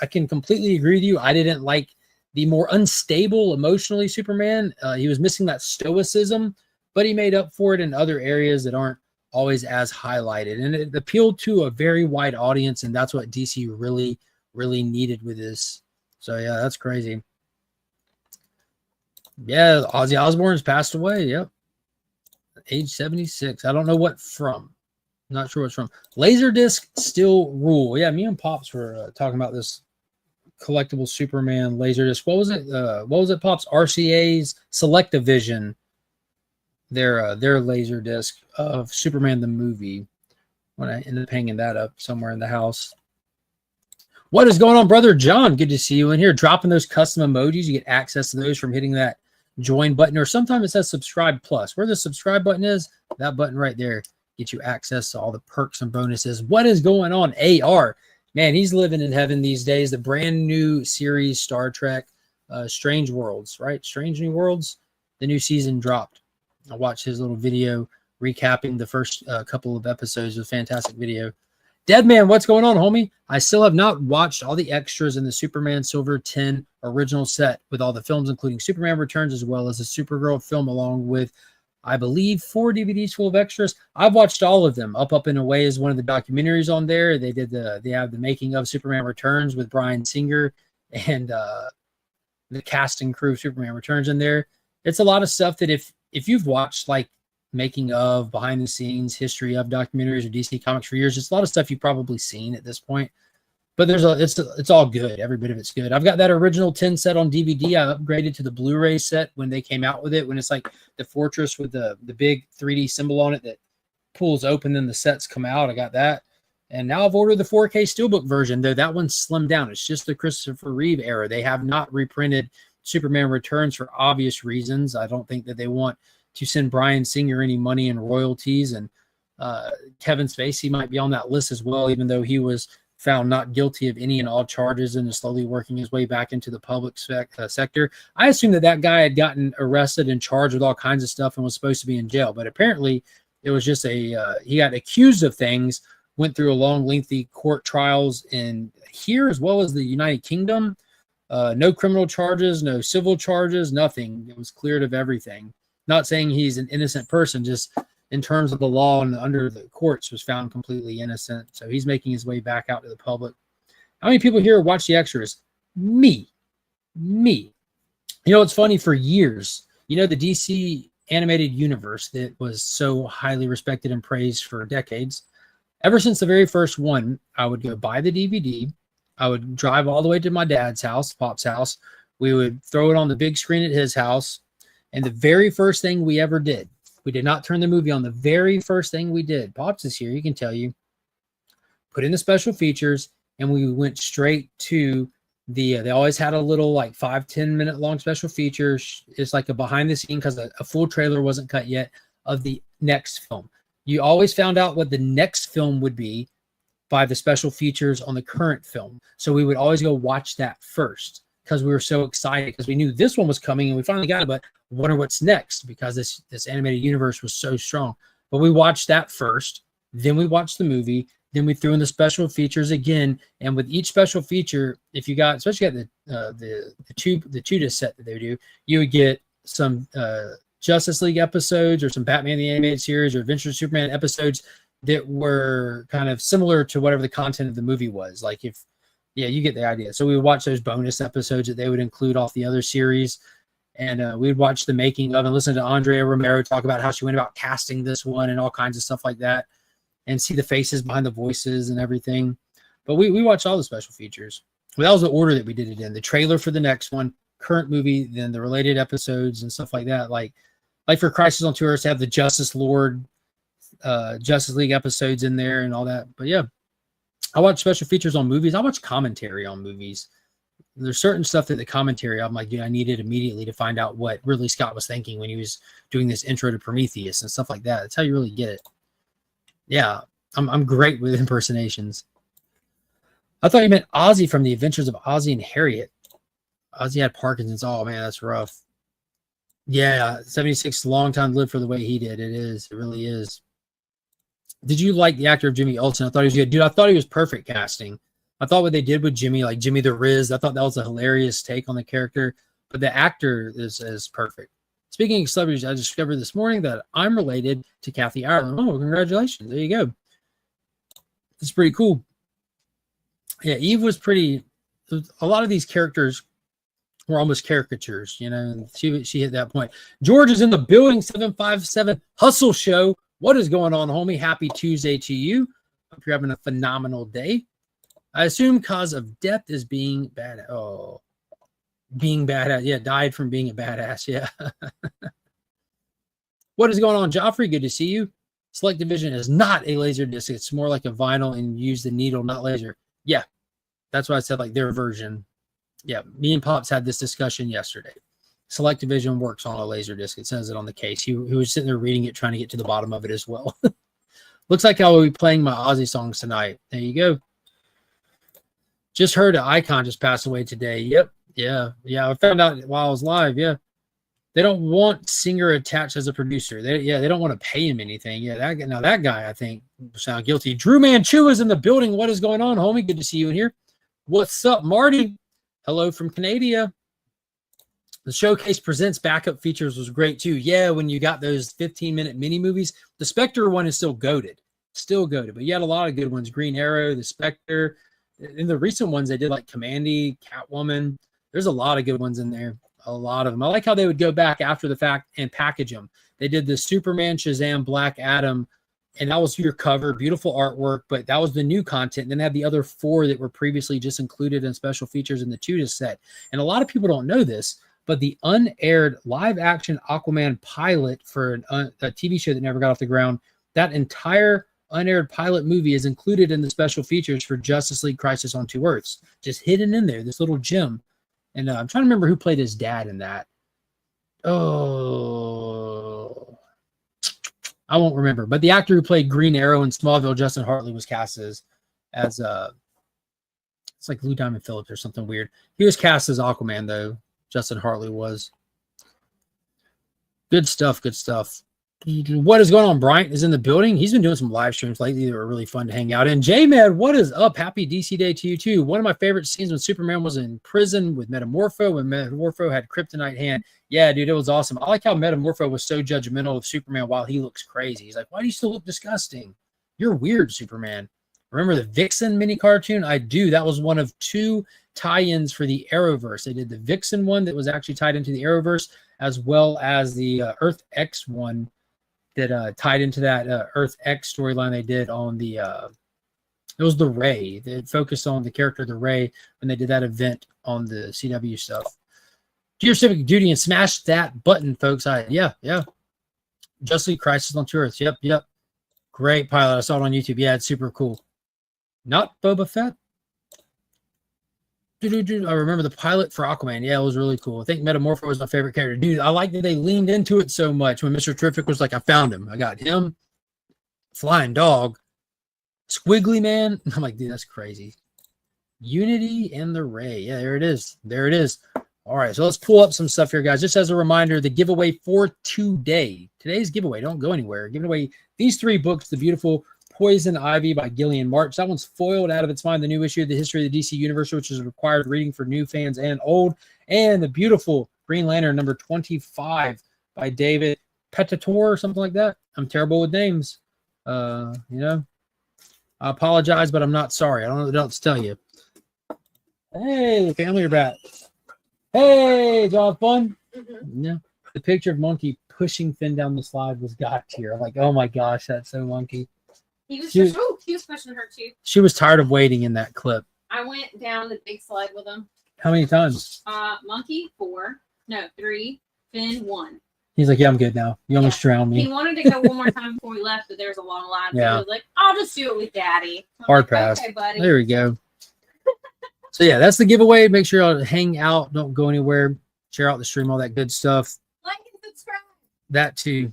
A: I can completely agree with you. I didn't like the more unstable emotionally Superman. He was missing that stoicism, but he made up for it in other areas that aren't always as highlighted. And it appealed to a very wide audience, and that's what DC really needed with this. So yeah, that's crazy. Yeah, Ozzy Osbourne's passed away. Yep. Age 76. I don't know what from. Not sure what's from. Laserdisc still rule. Yeah, me and Pops were talking about this collectible Superman Laserdisc. What was it, Pops? RCA's Select-A-Vision. Their Laserdisc of Superman the movie. When I ended up hanging that up somewhere in the house. What is going on, brother John? Good to see you in here. Dropping those custom emojis. You get access to those from hitting that join button, or sometimes it says subscribe plus. Where the subscribe button is, that button right there gets you access to all the perks and bonuses. What is going on, AR? Man, he's living in heaven these days. The brand new series, Star Trek, Strange Worlds, right? Strange New Worlds. The new season dropped. I watched his little video recapping the first couple of episodes. It was a fantastic video. Deadman, what's going on, homie? I still have not watched all the extras in the Superman Silver 10 original set with all the films, including Superman Returns, as well as the Supergirl film, along with, I believe, 4 DVDs full of extras. I've watched all of them. Up and Away is one of the documentaries on there. They have the making of Superman Returns with Bryan Singer and the cast and crew of Superman Returns in there. It's a lot of stuff that if you've watched like making of, behind the scenes, history of documentaries or DC Comics for years, it's a lot of stuff you've probably seen at this point. But it's all good. Every bit of it's good. I've got that original 10 set on DVD. I upgraded to the Blu-ray set when they came out with it, when it's like the Fortress with the big 3D symbol on it that pulls open, then the sets come out. I got that. And now I've ordered the 4K Steelbook version, though that one's slimmed down. It's just the Christopher Reeve era. They have not reprinted Superman Returns for obvious reasons. I don't think that they want to send Bryan Singer any money in royalties, and Kevin Spacey might be on that list as well, even though he was found not guilty of any and all charges and is slowly working his way back into the public sector. I assumed that guy had gotten arrested and charged with all kinds of stuff and was supposed to be in jail, but apparently it was just he got accused of things, went through a long, lengthy court trials in here as well as the United Kingdom. No criminal charges, no civil charges, nothing. It was cleared of everything. Not saying he's an innocent person, just in terms of the law and under the courts was found completely innocent. So he's making his way back out to the public. How many people here watch the extras? Me. You know, it's funny, for years, you know, the DC animated universe that was so highly respected and praised for decades. Ever since the very first one, I would go buy the DVD. I would drive all the way to my dad's house, Pop's house. We would throw it on the big screen at his house. And the very first thing we ever did, we did not turn the movie on. The very first thing we did, Pops is here, he can tell you, put in the special features, and we went straight to They always had a little like 5-10 minute long special feature. It's like a behind the scene because a full trailer wasn't cut yet of the next film. You always found out what the next film would be by the special features on the current film. So we would always go watch that first because we were so excited because we knew this one was coming and we finally got it, but wonder what's next because this animated universe was so strong. But we watched that first, then we watched the movie, then we threw in the special features again. And with each special feature, if you got, especially got the two disc set that they do, you would get some Justice League episodes or some Batman the Animated Series or Adventure Superman episodes that were kind of similar to whatever the content of the movie was. Like you get the idea. So we would watch those bonus episodes that they would include off the other series. And we'd watch the making of and listen to Andrea Romero talk about how she went about casting this one and all kinds of stuff like that and see the faces behind the voices and everything. But we watched all the special features. Well, that was the order that we did it in. The trailer for the next one, current movie, then the related episodes and stuff like that. Like for Crisis on Two Earths, have the Justice Lord, Justice League episodes in there and all that. But yeah, I watch special features on movies. I watch commentary on movies. There's certain stuff that the commentary, I'm like, dude, I needed immediately to find out what Ridley Scott was thinking when he was doing this intro to Prometheus and stuff like that. That's how you really get it. Yeah, I'm great with impersonations. I thought you meant Ozzy from The Adventures of Ozzy and Harriet. Ozzy had Parkinson's. Oh, man, that's rough. Yeah, 76, long time to live for the way he did. It is. It really is. Did you like the actor of Jimmy Olsen? I thought he was good. Dude, I thought he was perfect casting. I thought what they did with Jimmy, like Jimmy the Riz, I thought that was a hilarious take on the character. But the actor is perfect. Speaking of celebrities, I discovered this morning that I'm related to Kathy Ireland. Oh, congratulations. There you go. It's pretty cool. Yeah, Eve was pretty... A lot of these characters were almost caricatures, you know. She hit that point. George is in the building, 757 Hustle Show. What is going on, homie? Happy Tuesday to you. Hope you're having a phenomenal day. I assume cause of death is being bad. Oh, being badass. Yeah, died from being a badass. Yeah. What is going on, Joffrey? Good to see you. Select Division is not a laser disc. It's more like a vinyl and use the needle, not laser. Yeah, that's why I said like their version. Yeah, me and Pops had this discussion yesterday. Select Division works on a laser disc. It says it on the case. He was sitting there reading it, trying to get to the bottom of it as well. Looks like I will be playing my Ozzy songs tonight. There you go. Just heard an icon just passed away today. Yep. Yeah. I found out while I was live. Yeah. They don't want Singer attached as a producer. They don't want to pay him anything. Yeah. That guy, I think, sound guilty. Drew Manchu is in the building. What is going on, homie? Good to see you in here. What's up, Marty? Hello from Canada. The Showcase Presents backup features was great too. Yeah, when you got those 15-minute mini movies, the Spectre one is still goated. But you had a lot of good ones. Green Arrow, the Spectre. In the recent ones, they did like Commandy, Catwoman. There's a lot of good ones in there. A lot of them. I like how they would go back after the fact and package them. They did the Superman, Shazam, Black Adam, and that was your cover. Beautiful artwork, but that was the new content. And then they had the other 4 that were previously just included in special features in the 2-disc set. And a lot of people don't know this, but the unaired live-action Aquaman pilot for a TV show that never got off the ground, that entire unaired pilot movie is included in the special features for Justice League Crisis on Two Earths. Just hidden in there, this little gem. And I'm trying to remember who played his dad in that. Oh, I won't remember. But the actor who played Green Arrow in Smallville, Justin Hartley, was cast as it's like Lou Diamond Phillips or something weird. He was cast as Aquaman, though. Justin Hartley was. Good stuff. What is going on? Bryant is in the building. He's been doing some live streams lately that were really fun to hang out in. J-Med, what is up? Happy DC Day to you, too. One of my favorite scenes when Superman was in prison with Metamorpho, when Metamorpho had Kryptonite hand. Yeah, dude, it was awesome. I like how Metamorpho was so judgmental of Superman while he looks crazy. He's like, why do you still look disgusting? You're weird, Superman. Remember the Vixen mini cartoon? I do. That was one of 2 tie-ins for the Arrowverse. They did the Vixen one that was actually tied into the Arrowverse, as well as the Earth X one that tied into that Earth X storyline they did on the it was the Ray. They focused on the character of the Ray when they did that event on the CW stuff. Do your civic duty and smash that button, folks. Yeah. Justice League Crisis on Two Earths. Yep. Great pilot. I saw it on YouTube. Yeah, it's super cool. Not Boba Fett. I remember the pilot for Aquaman. Yeah, it was really cool. I think Metamorpho was my favorite character. Dude, I like that they leaned into it so much when Mr. Terrific was like, I found him. I got him. Flying Dog. Squiggly Man. I'm like, dude, that's crazy. Unity and the Ray. Yeah, there it is. There it is. All right, so let's pull up some stuff here, guys. Just as a reminder, the giveaway for today's giveaway, don't go anywhere. Giving away these 3 books, the beautiful Poison Ivy by Gillian March. That one's foiled out of its mind, the new issue of the History of the DC Universe, which is required reading for new fans and old. And the beautiful Green Lantern number 25 by David Petator or something like that. I'm terrible with names. You know, I apologize, but I'm not sorry. I don't know what else to tell you. Hey, family are back. Hey, did y'all have fun? Yeah. The picture of Monkey pushing Finn down the slide was got here. I'm like, oh my gosh, that's so Monkey.
C: He was pushing her too.
A: She was tired of waiting in that clip.
C: I went down the big slide with him.
A: How many times?
C: Monkey 4, no 3, Finn 1.
A: He's like, yeah, I'm good now. You almost drowned me.
C: He wanted to go one more time before we left, but there was a long line. So
A: Yeah.
C: he was like, I'll just do it with Daddy.
A: Hard pass.
C: Okay, buddy.
A: There we go. So yeah, that's the giveaway. Make sure y'all hang out. Don't go anywhere. Share out the stream, all that good stuff.
C: Like and subscribe.
A: That too.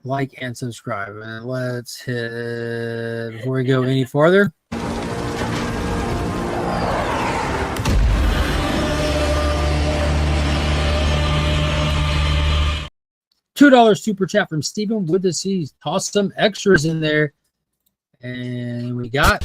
A: Like and subscribe. And let's hit, before we go any farther, $2 super chat from Stephen with the C's. Toss some extras in there. And we got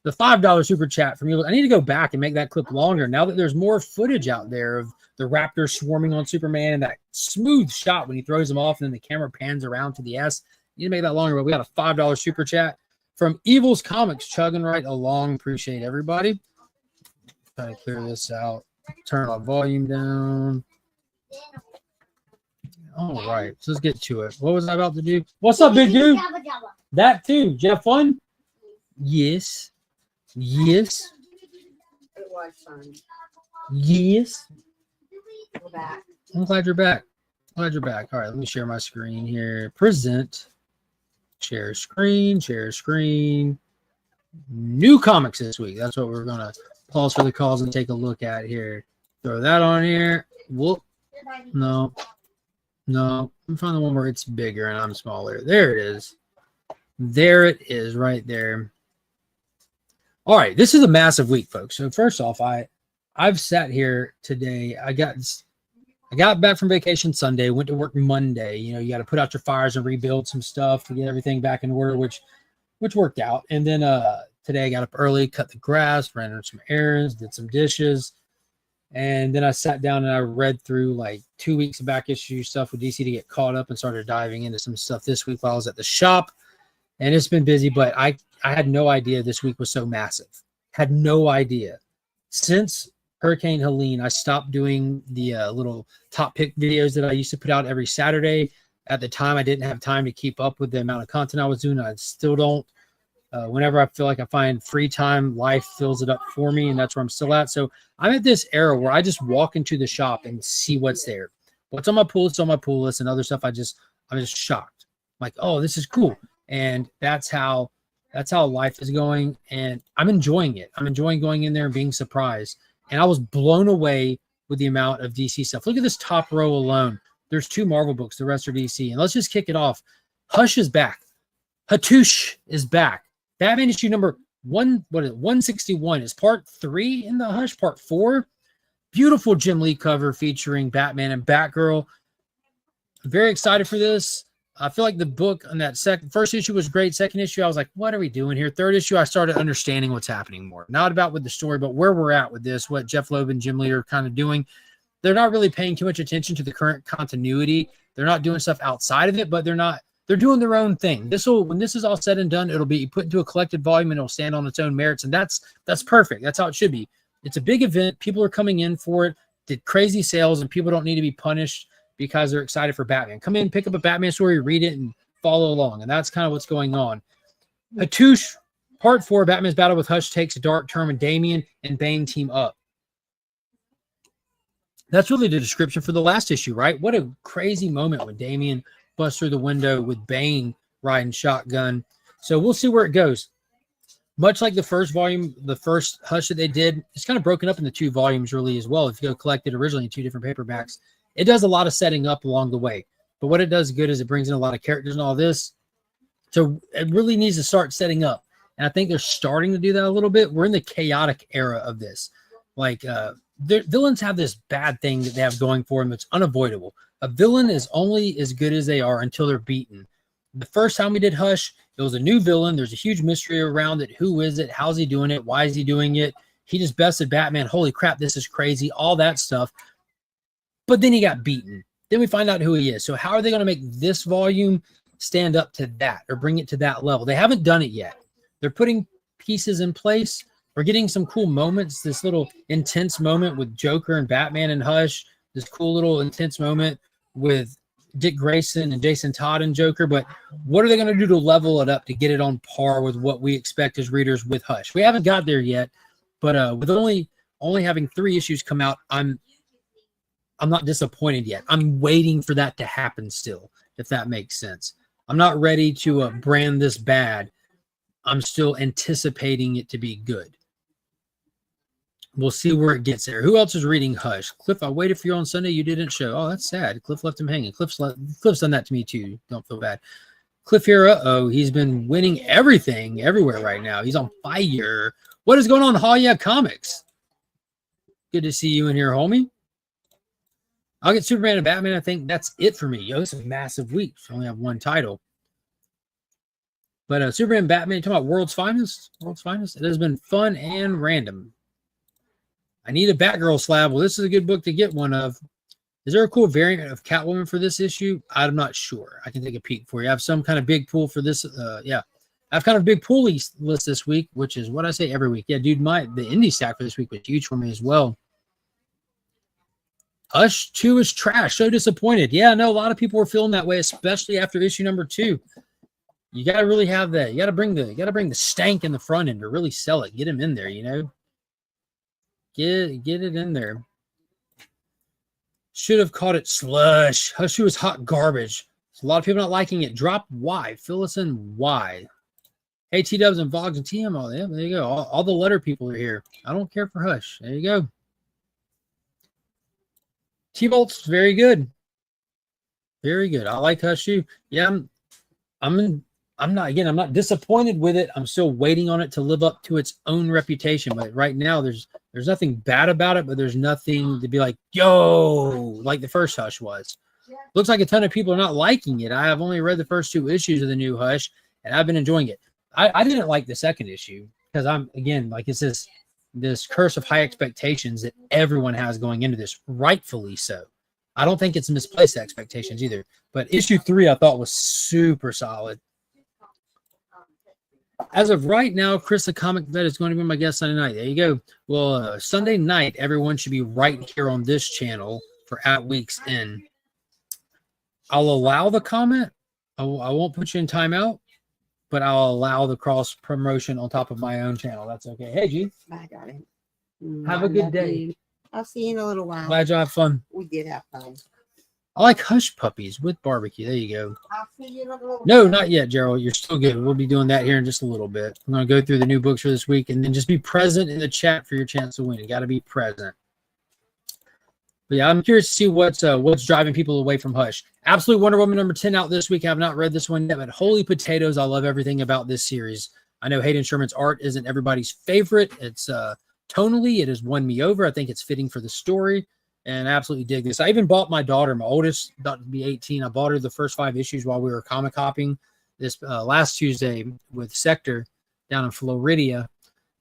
A: the $5 super chat from you. I need to go back and make that clip longer now that there's more footage out there of the Raptors swarming on Superman and that smooth shot when he throws them off and then the camera pans around to the S. You need to make that longer, but we got a $5 super chat from Evil's Comics, chugging right along. Appreciate everybody. Try to clear this out. Turn our volume down. All right, so let's get to it. What was I about to do? What's up, big dude? That too. Did you have fun? Yes. Yes.
D: It was fun.
A: Yes.
D: We're back.
A: I'm glad you're back. Glad you're back. All right, let me share my screen here. Present. Share screen. Share screen. New comics this week. That's what we're going to pause for the calls and take a look at here. Throw that on here. Whoop. No. No. I'm finding the one where it's bigger and I'm smaller. There it is. There it is right there. All right. This is a massive week, folks. So first off, I've sat here today. I got back from vacation Sunday, went to work Monday. You know, you got to put out your fires and rebuild some stuff to get everything back in order, which worked out. And then today I got up early, cut the grass, ran some errands, did some dishes. And then I sat down and I read through like 2 weeks of back issue stuff with DC to get caught up and started diving into some stuff this week while I was at the shop. And it's been busy, but I had no idea this week was so massive. Had no idea. Since Hurricane Helene, I stopped doing the little top pick videos that I used to put out every Saturday. At the time, I didn't have time to keep up with the amount of content I was doing. I still don't. Whenever I feel like I find free time, life fills it up for me, and that's where I'm still at. So I'm at this era where I just walk into the shop and see what's there. What's on my pull list, on my pull list, and other stuff. I'm just shocked. Like, oh, this is cool. And that's how life is going. And I'm enjoying it. I'm enjoying going in there and being surprised. And I was blown away with the amount of DC stuff. Look at this top row alone. There's 2 Marvel books. The rest are DC. And let's just kick it off. Hush is back. Hattush is back. Batman issue number 161 is part 3 in the Hush, part 4. Beautiful Jim Lee cover featuring Batman and Batgirl. I'm very excited for this. I feel like the book on that first issue was great. Second issue, I was like, what are we doing here? Third issue, I started understanding what's happening more. Not about with the story, but where we're at with this, what Jeff Loeb and Jim Lee are kind of doing. They're not really paying too much attention to the current continuity. They're not doing stuff outside of it, but they're doing their own thing. When this is all said and done, it'll be put into a collected volume and it'll stand on its own merits. And that's perfect. That's how it should be. It's a big event. People are coming in for it. Did crazy sales, and people don't need to be punished because they're excited for Batman. Come in, pick up a Batman story, read it, and follow along. And that's kind of what's going on. Hattush, part 4, Batman's battle with Hush takes a dark turn when Damian and Bane team up. That's really the description for the last issue, right? What a crazy moment when Damian busts through the window with Bane riding shotgun. So we'll see where it goes. much like the first volume, the first Hush that they did, it's kind of broken up into 2 volumes really as well. If you go collect it originally in 2 different paperbacks, it does a lot of setting up along the way. But what it does good is it brings in a lot of characters and all this. So it really needs to start setting up. And I think they're starting to do that a little bit. We're in the chaotic era of this. Like, villains have this bad thing that they have going for them that's unavoidable. A villain is only as good as they are until they're beaten. The first time we did Hush, it was a new villain. There's a huge mystery around it. Who is it? How's he doing it? Why is he doing it? He just bested Batman. Holy crap, this is crazy. All that stuff. But then he got beaten. Then we find out who he is. So how are they going to make this volume stand up to that or bring it to that level? They haven't done it yet. They're putting pieces in place. We're getting some cool moments. This little intense moment with Joker and Batman and Hush. This cool little intense moment with Dick Grayson and Jason Todd and Joker. But what are they going to do to level it up to get it on par with what we expect as readers with Hush? We haven't got there yet. But with only having 3 issues come out, I'm not disappointed yet. I'm waiting for that to happen still, if that makes sense. I'm not ready to brand this bad. I'm still anticipating it to be good. We'll see where it gets there. Who else is reading Hush? Cliff, I waited for you on Sunday. You didn't show. Oh, that's sad. Cliff left him hanging. Cliff's done that to me too. Don't feel bad. Cliff here, he's been winning everything everywhere right now. He's on fire. What is going on, Hallya Comics? Good to see you in here, homie. I'll get Superman and Batman. I think that's it for me. Yo, it's a massive week. I only have 1 title. But Superman and Batman, talking about World's Finest? World's Finest? It has been fun and random. I need a Batgirl slab. Well, this is a good book to get one of. Is there a cool variant of Catwoman for this issue? I'm not sure. I can take a peek for you. I have some kind of big pool for this. Yeah. I have kind of a big pool list this week, which is what I say every week. Yeah, dude, the indie stack for this week was huge for me as well. Hush 2 is trash. So disappointed. Yeah, no, a lot of people were feeling that way, especially after issue number 2. You got to really have that. You got to bring the stank in the front end to really sell it. Get him in there, you know. Get it in there. Should have called it slush. Hush 2 is hot garbage. So a lot of people not liking it. Drop why. Fill us in why. Hey, T-Dubs and Vogs and TM. Oh, yeah, there you go. All the letter people are here. I don't care for Hush. There you go. T-Bolt's very good. Very good. I like Hush 2. Yeah, I'm not disappointed with it. I'm still waiting on it to live up to its own reputation. But right now, there's nothing bad about it, but there's nothing to be like, yo, like the first Hush was. Looks like a ton of people are not liking it. I have only read the first 2 issues of the new Hush, and I've been enjoying it. I didn't like the second issue because it's this curse of high expectations that everyone has going into this, rightfully so. I don't think it's misplaced expectations either. But issue 3 I thought was super solid. As of right now, Chris the Comic Vet is going to be my guest Sunday night. There you go. Well, Sunday night, everyone should be right here on this channel for At Week's End. I'll allow the comment. I won't put you in timeout, but I'll allow the cross promotion on top of my own channel. That's okay. Hey, G.
D: I got it.
A: Have a good day.
D: I'll see you in a little while.
A: Glad you have fun.
D: We did have fun.
A: I like Hush Puppies with barbecue. There you go.
D: I'll see you in a little
A: No,
D: while.
A: not yet, Gerald. You're still good. We'll be doing that here in just a little bit. I'm going to go through the new books for this week and then just be present in the chat for your chance to win. You got to be present. But yeah, I'm curious to see what's driving people away from Hush. Absolute Wonder Woman number 10 out this week. I have not read this one yet, but holy potatoes, I love everything about this series. I know Hayden Sherman's art isn't everybody's favorite. It's tonally, it has won me over. I think it's fitting for the story, and I absolutely dig this. I even bought my daughter, my oldest, about to be 18. I bought her the first 5 issues while we were comic hopping this last Tuesday with Sector down in Florida.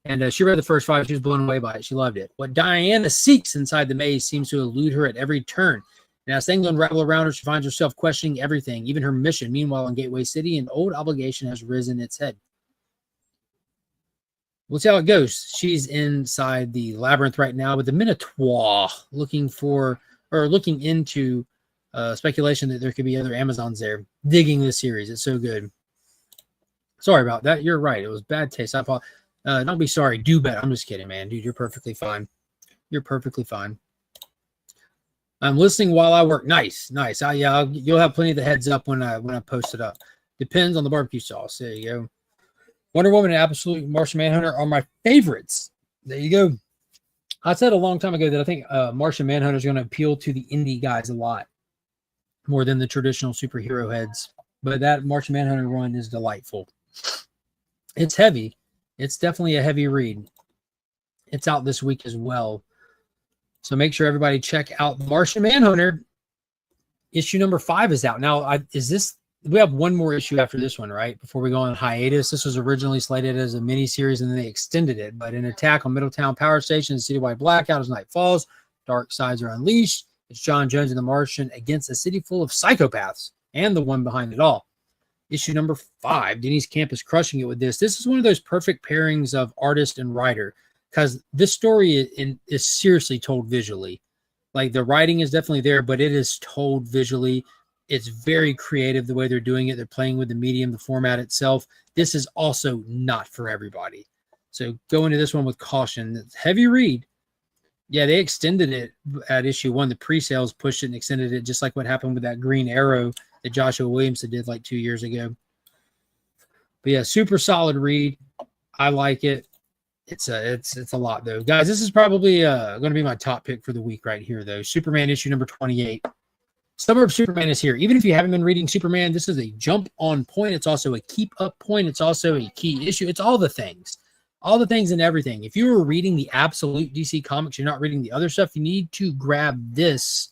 A: And she read the first 5. She was blown away by it. She loved it. What Diana seeks inside the maze seems to elude her at every turn. And as things unravel around her, she finds herself questioning everything, even her mission. Meanwhile, in Gateway City, an old obligation has risen its head. We'll see how it goes. She's inside the labyrinth right now with the Minotaur looking into speculation that there could be other Amazons there digging this series. It's so good. Sorry about that. You're right. It was bad taste. I thought. Don't be sorry. Do better. I'm just kidding, man. Dude, you're perfectly fine. You're perfectly fine. I'm listening while I work. Nice. You'll have plenty of the heads up when I post it up. Depends on the barbecue sauce. There you go. Wonder Woman and Absolute Martian Manhunter are my favorites. There you go. I said a long time ago that I think Martian Manhunter is going to appeal to the indie guys a lot more than the traditional superhero heads. But that Martian Manhunter run is delightful. It's heavy. It's definitely a heavy read. It's out this week as well. So make sure everybody check out Martian Manhunter. Issue number 5 is out. Now, we have one more issue after this one, right? Before we go on hiatus. This was originally slated as a mini-series, and then they extended it. But an attack on Middletown Power Station, citywide blackout as night falls. Dark sides are unleashed. It's John Jones and the Martian against a city full of psychopaths and the one behind it all. Issue number 5. Denise Camp is crushing it with this. This is one of those perfect pairings of artist and writer, because this story is seriously told visually. Like, the writing is definitely there, but it is told visually. It's very creative the way they're doing it. They're playing with the medium, the format itself. This is also not for everybody. So go into this one with caution. It's a heavy read. Yeah, they extended it at issue 1. The pre-sales pushed it and extended it, just like what happened with that Green Arrow that Joshua Williamson did like 2 years ago. But yeah, super solid read. I like it. It's a lot, though. Guys, this is probably going to be my top pick for the week right here, though. Superman issue number 28. Summer of Superman is here. Even if you haven't been reading Superman, this is a jump on point. It's also a keep up point. It's also a key issue. It's all the things. All the things and everything. If you were reading the absolute DC comics, you're not reading the other stuff, you need to grab this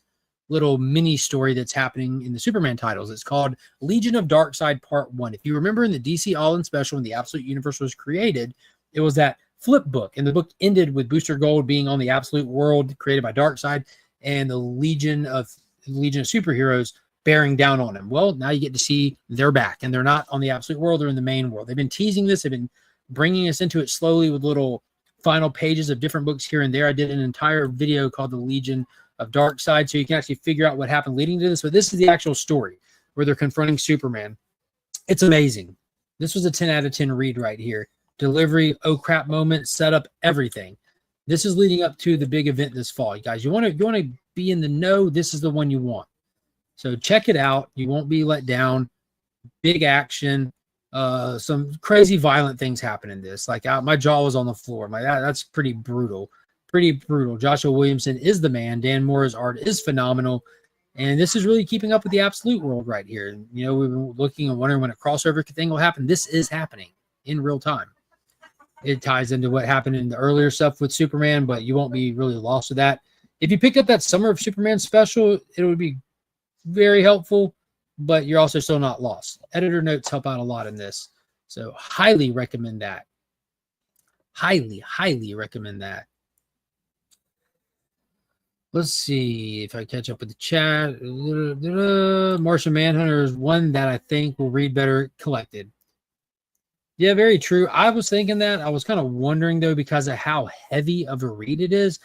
A: little mini story that's happening in the Superman titles. It's called Legion of Darkseid Part 1. If you remember in the DC All-In Special when the Absolute Universe was created, it was that flip book. And the book ended with Booster Gold being on the Absolute World created by Darkseid and the Legion of Superheroes bearing down on him. Well, now you get to see they're back, and they're not on the Absolute World, they're in the main world. They've been teasing this. They've been bringing us into it slowly with little final pages of different books here and there. I did an entire video called The Legion of Darkseid, so you can actually figure out what happened leading to this. But this is the actual story where they're confronting Superman. It's amazing. This was a 10 out of 10 read right here. Delivery, oh crap moment, setup, everything. This is leading up to the big event this fall. You guys, you want to be in the know, this is the one you want. So check it out. You won't be let down. Big action. Some crazy violent things happen in this. Like my jaw was on the floor. That's pretty brutal. Pretty brutal. Joshua Williamson is the man. Dan Moore's art is phenomenal. And this is really keeping up with the Absolute World right here. You know, we've been looking and wondering when a crossover thing will happen. This is happening in real time. It ties into what happened in the earlier stuff with Superman, but you won't be really lost with that. If you picked up that Summer of Superman special, it would be very helpful, but you're also still not lost. Editor notes help out a lot in this. So highly recommend that. Highly, highly recommend that. Let's see if I catch up with the chat. Martian Manhunter is one that I think will read better collected. Yeah, very true. I was thinking that. I was kind of wondering, though, because of how heavy of a read it is.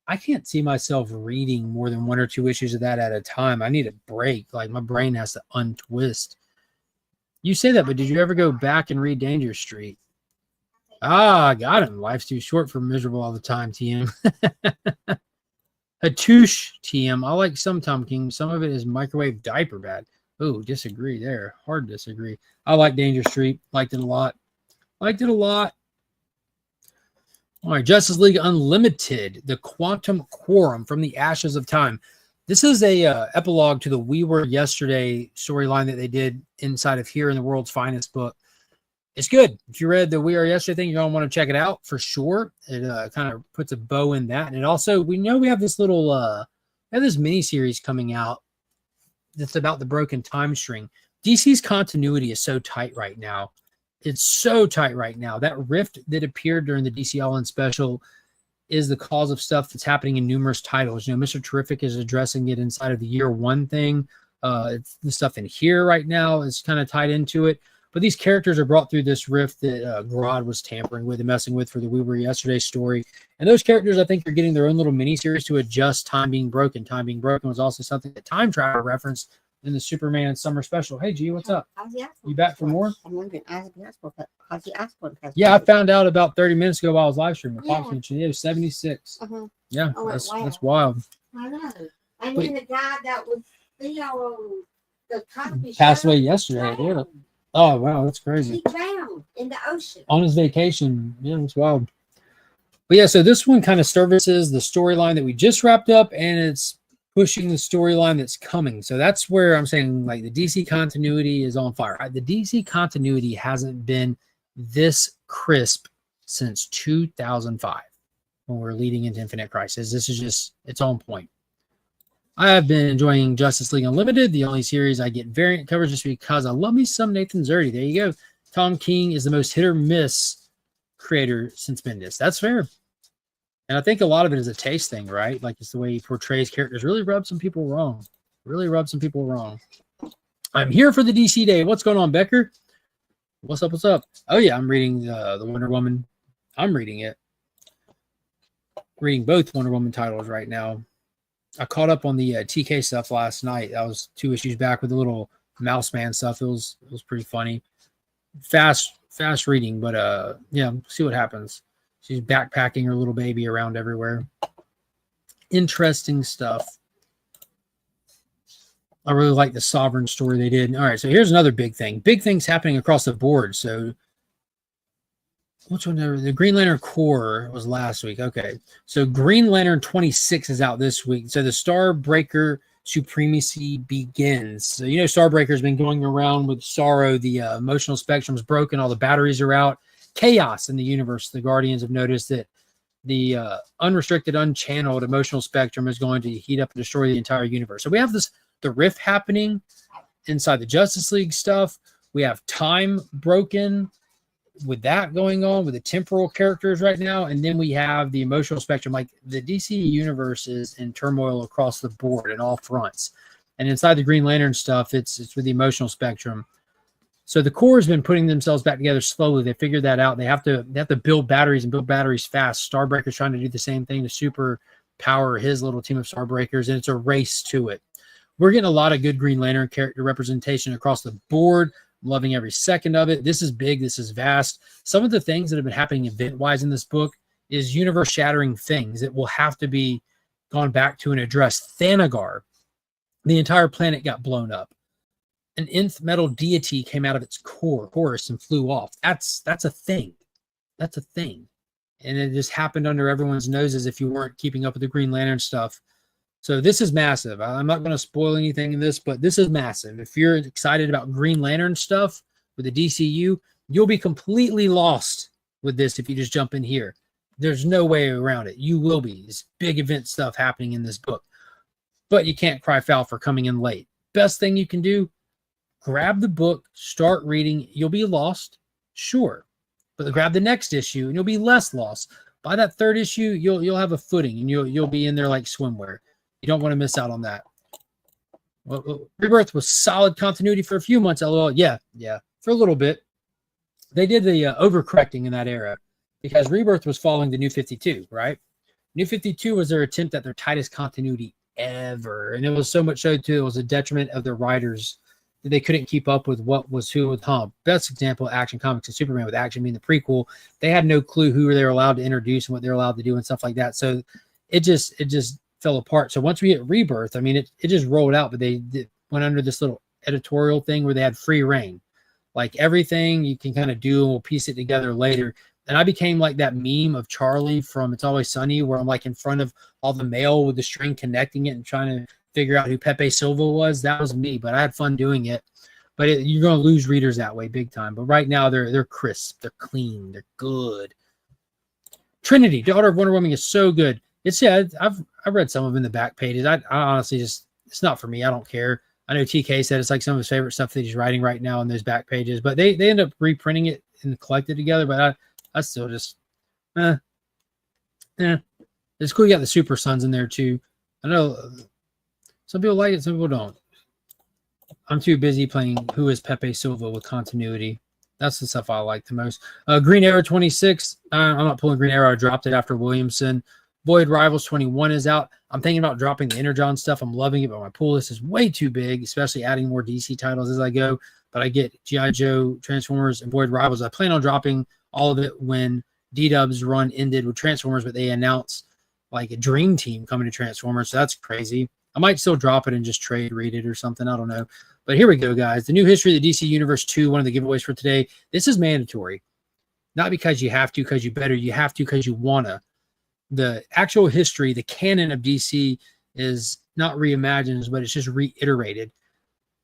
A: I can't see myself reading more than 1 or 2 issues of that at a time. I need a break. Like, my brain has to untwist. You say that, but did you ever go back and read Danger Street? Ah, got him. Life's too short for miserable all the time, TM. Hatouche, TM. I like some Tom King. Some of it is microwave diaper bad. Oh, disagree there. Hard disagree. I like Danger Street. Liked it a lot. Liked it a lot. All right, Justice League Unlimited, the Quantum Quorum from the Ashes of Time. This is a epilogue to the We Were Yesterday storyline that they did inside of Here in the World's Finest book. It's good. If you read the We Are Yesterday thing, you're going to want to check it out for sure. It kind of puts a bow in that. And it also, we know we have this little, this mini-series coming out that's about the broken time string. DC's continuity is so tight right now. It's so tight right now. That rift that appeared during the DC All-In Special is the cause of stuff that's happening in numerous titles. You know, Mr. Terrific is addressing it inside of the Year One thing. It's the stuff in here right now is kind of tied into it. But these characters are brought through this rift that Grodd was tampering with and messing with for the We Were Yesterday story. And those characters, I think, are getting their own little mini-series to adjust Time Being Broken. Time Being Broken was also something that Time Traveler referenced in the Superman Summer Special. Hey, G, what's up? You back for more?
D: I'm wondering, how's the Aspen?
A: Yeah, I found out about 30 minutes ago while I was live streaming. It was 76. Yeah,
D: Oh,
A: that's wild.
D: I know. I mean, the guy that was, the Cosby
A: Passed
D: Show
A: away yesterday.
D: drowned.
A: Oh, wow, that's crazy.
D: He drowned. in the ocean.
A: On his vacation. Yeah, it's wild. But yeah, so this one kind of services the storyline that we just wrapped up, and it's pushing the storyline that's coming. So that's where I'm saying, like, the DC continuity is on fire. The DC continuity hasn't been this crisp since 2005 when we're leading into Infinite Crisis. This is just, it's on point. I have been enjoying Justice League Unlimited, the only series I get variant coverage just because I love me some Nathan Zerdy. There you go. Tom King is the most hit or miss creator since Bendis. That's fair. And I think a lot of it is a taste thing, right? Like, it's the way he portrays characters. Really rubs some people wrong. Really rubs some people wrong. I'm here for the DC Day. What's going on, Becker? What's up? What's up? Oh, yeah, I'm reading the Wonder Woman. I'm reading it. Reading both Wonder Woman titles right now. I caught up on the TK stuff last night. That was 2 issues back with the little Mouse Man stuff. It was pretty funny. Fast reading, but yeah, see what happens. She's backpacking her little baby around everywhere. Interesting stuff. I really like the Sovereign story they did. All right, so here's another big thing. Big things happening across the board. So which one? The Green Lantern Corps was last week. Okay, so Green Lantern 26 is out this week. So the Starbreaker Supremacy begins. So, you know, Starbreaker's been going around with sorrow. The emotional spectrum's broken. All the batteries are out. Chaos in the universe. The Guardians have noticed that the unrestricted, unchanneled emotional spectrum is going to heat up and destroy the entire universe. So we have the rift happening inside the Justice League stuff. We have time broken with that going on with the temporal characters right now. And then we have the emotional spectrum. Like, the DC universe is in turmoil across the board in all fronts. And inside the Green Lantern stuff, it's with the emotional spectrum. So the Corps has been putting themselves back together slowly. They figured that out. They have to build batteries and build batteries fast. Starbreaker's trying to do the same thing to super power his little team of Starbreakers, and it's a race to it. We're getting a lot of good Green Lantern character representation across the board. I'm loving every second of it. This is big. This is vast. Some of the things that have been happening event-wise in this book is universe-shattering things that will have to be gone back to and addressed. Thanagar, the entire planet got blown up. An nth metal deity came out of its course and flew off. That's a thing. That's a thing. And it just happened under everyone's noses if you weren't keeping up with the Green Lantern stuff. So this is massive. I'm not going to spoil anything in this, but this is massive. If you're excited about Green Lantern stuff with the DCU, you'll be completely lost with this if you just jump in here. There's no way around it. You will be. This big event stuff happening in this book. But you can't cry foul for coming in late. Best thing you can do, grab the book, start reading. You'll be lost, sure. But grab the next issue and you'll be less lost. By that third issue, you'll have a footing and you'll be in there like swimwear. You don't want to miss out on that. Well, Rebirth was solid continuity for a few months. LOL. Yeah, for a little bit. They did the overcorrecting in that era because Rebirth was following the New 52, right? New 52 was their attempt at their tightest continuity ever. And it was so much so, too, it was a detriment of their writers that they couldn't keep up with what was who with Hump. Best example, Action Comics and Superman, with Action being the prequel. They had no clue who they were allowed to introduce and what they're allowed to do and stuff like that. So it just fell apart. So once we hit Rebirth, I mean, it just rolled out, but they went under this little editorial thing where they had free reign. Like, everything you can kind of do, and we'll piece it together later. And I became like that meme of Charlie from It's Always Sunny, where I'm like in front of all the mail with the string connecting it and trying to figure out who Pepe Silva was. That was me, but I had fun doing it. But you're going to lose readers that way big time. But right now they're crisp, they're clean, they're good. Trinity, Daughter of Wonder Woman, is so good. I've read some of them in the back pages. I honestly just, it's not for me. I don't care. I know TK said it's like some of his favorite stuff that he's writing right now in those back pages, but they end up reprinting it and collect it together. But I still just, it's cool. You got the Super Sons in there too. I know some people like it, some people don't. I'm too busy playing Who is Pepe Silva with continuity. That's the stuff I like the most. Green Arrow 26. I'm not pulling Green Arrow. I dropped it after Williamson. Void Rivals 21 is out. I'm thinking about dropping the Energon stuff. I'm loving it, but my pull list is way too big, especially adding more DC titles as I go. But I get G.I. Joe, Transformers, and Void Rivals. I plan on dropping all of it when D-Dub's run ended with Transformers, but they announced like a Dream Team coming to Transformers, so that's crazy. I might still drop it and just read it or something. I don't know. But here we go, guys. The new history of the DC Universe 2, one of the giveaways for today. This is mandatory. Not because you have to, because you better. You have to because you want to. The actual history, the canon of DC is not reimagined, but it's just reiterated.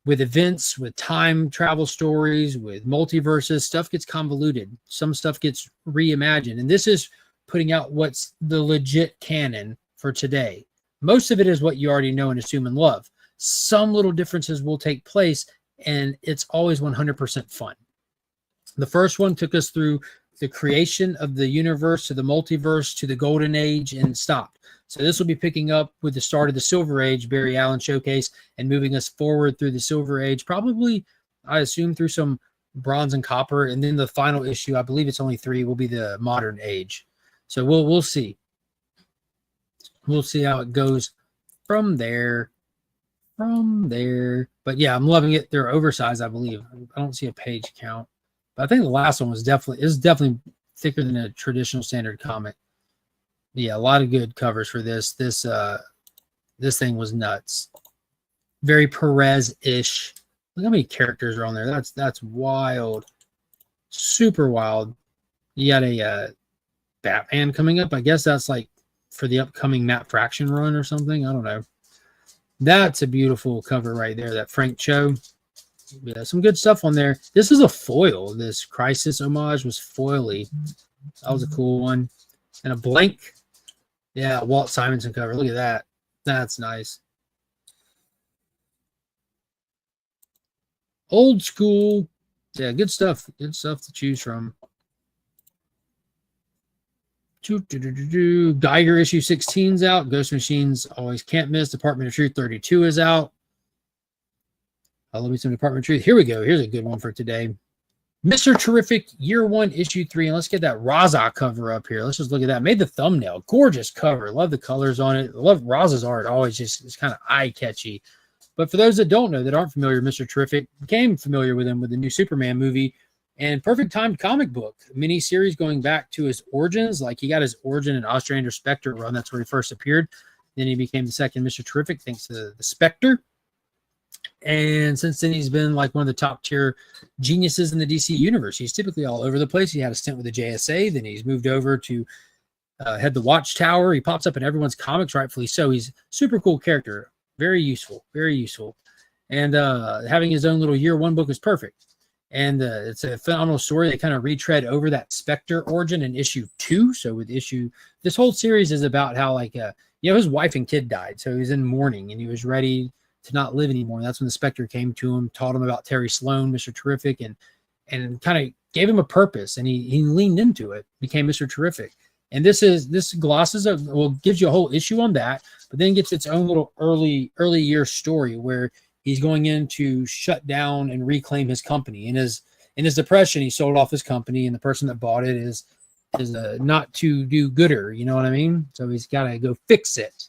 A: With events, with time travel stories, with multiverses, stuff gets convoluted. Some stuff gets reimagined. And this is putting out what's the legit canon for today. Most of it is what you already know and assume and love. Some little differences will take place, and it's always 100% fun. The first one took us through the creation of the universe to the multiverse to the golden age and stopped. So this will be picking up with the start of the Silver Age, Barry Allen showcase, and moving us forward through the Silver Age, probably, I assume, through some bronze and copper. And then the final issue, I believe it's only 3, will be the modern age. So we'll see. We'll see how it goes from there. But yeah, I'm loving it. They're oversized, I believe. I don't see a page count. But I think the last one was definitely thicker than a traditional standard comic. Yeah, a lot of good covers for this. This thing was nuts. Very Perez-ish. Look how many characters are on there. That's wild. Super wild. You got a Batman coming up. I guess that's like for the upcoming Matt Fraction run or something. I don't know. That's a beautiful cover right there. That Frank Cho. Yeah, some good stuff on there. This is a foil. This Crisis homage was foily. That was a cool one. And a blank. Yeah, Walt Simonson cover. Look at that. That's nice. Old school. Yeah, good stuff. Good stuff to choose from. Geiger issue 16's out. Ghost Machines always can't miss. Department of Truth 32 is out. I love me some Department of Truth. Here we go. Here's a good one for today. Mr. Terrific, Year 1, Issue 3. And let's get that Raza cover up here. Let's just look at that. Made the thumbnail. Gorgeous cover. Love the colors on it. Love Raza's art. Always just is kind of eye-catchy. But for those that don't know, that aren't familiar with Mr. Terrific, became familiar with him with the new Superman movie and perfect timed comic book mini-series going back to his origins. Like he got his origin in Ostrander Spectre run. That's where he first appeared. Then he became the second Mr. Terrific thanks to the Spectre. And since then, he's been like one of the top tier geniuses in the DC universe. He's typically all over the place. He had a stint with the JSA. Then he's moved over to head the Watchtower. He pops up in everyone's comics, rightfully so. He's a super cool character. Very useful. Very useful. And having his own little Year 1 book is perfect. And it's a phenomenal story. They kind of retread over that Spectre origin in issue 2. So with this whole series is about how his wife and kid died. So he was in mourning and he was ready to not live anymore. And that's when the Spectre came to him, taught him about Terry Sloan, Mr. Terrific, and kind of gave him a purpose. And he leaned into it, became Mr. Terrific. And this glosses gives you a whole issue on that, but then gets its own little early year story where he's going in to shut down and reclaim his company. In his depression, he sold off his company, and the person that bought it is not to do gooder. You know what I mean? So he's got to go fix it,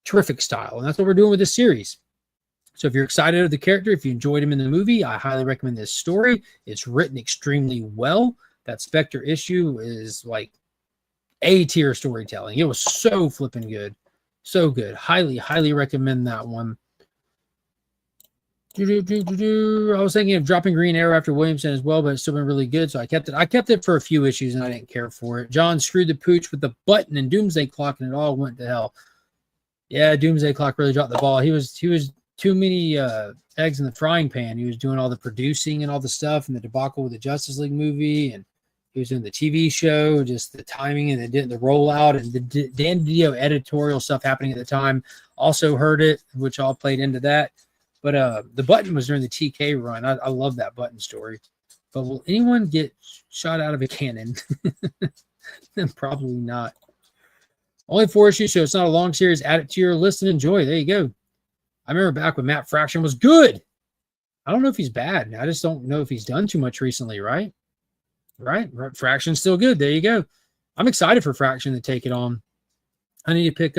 A: Terrific style, and that's what we're doing with this series. So if you're excited of the character, if you enjoyed him in the movie, I highly recommend this story. It's written extremely well. That Spectre issue is like A-tier storytelling. It was so flipping good. So good. Highly, highly recommend that one. I was thinking of dropping Green Arrow after Williamson as well, but it's still been really good. So I kept it for a few issues, and I didn't care for it. John screwed the pooch with the button and Doomsday Clock, and it all went to hell. Yeah, Doomsday Clock really dropped the ball. He was too many eggs in the frying pan. He was doing all the producing and all the stuff, and the debacle with the Justice League movie, and he was doing the TV show, just the timing and the rollout, and the Dan DiDio editorial stuff happening at the time also hurt it, which all played into that. But the button was during the TK run. I love that button story. But will anyone get shot out of a cannon? Probably not. Only 4 issues, so it's not a long series. Add it to your list and enjoy. There you go. I remember back when Matt Fraction was good. I don't know if he's bad. I just don't know if he's done too much recently, right? Right? Fraction's still good. There you go. I'm excited for Fraction to take it on. I need to pick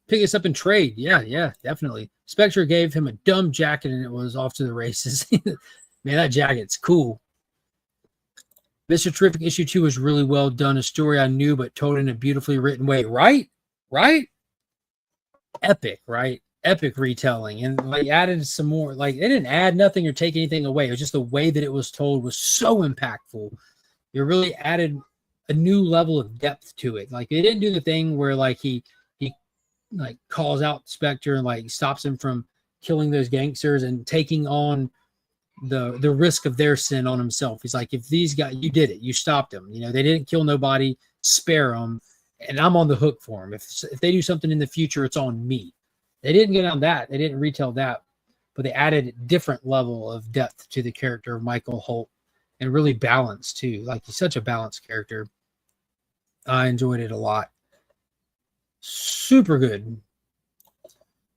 A: this up and trade. Yeah, definitely. Spectre gave him a dumb jacket and it was off to the races. Man, that jacket's cool. Mr. Terrific issue 2 was really well done. A story I knew, but told in a beautifully written way. Right? Epic, right? epic retelling, and like added some more. Like they didn't add nothing or take anything away. It was just the way that it was told was so impactful. It really added a new level of depth to it. Like they didn't do the thing where like he like calls out Spectre and like stops him from killing those gangsters and taking on the risk of their sin on himself. He's like, if these guys, you did it, you stopped them. You know, they didn't kill nobody, spare them, and I'm on the hook for them. If they do something in the future, it's on me. They didn't go down that. They didn't retell that, but they added a different level of depth to the character of Michael Holt and really balanced too. Like he's such a balanced character. I enjoyed it a lot. Super good.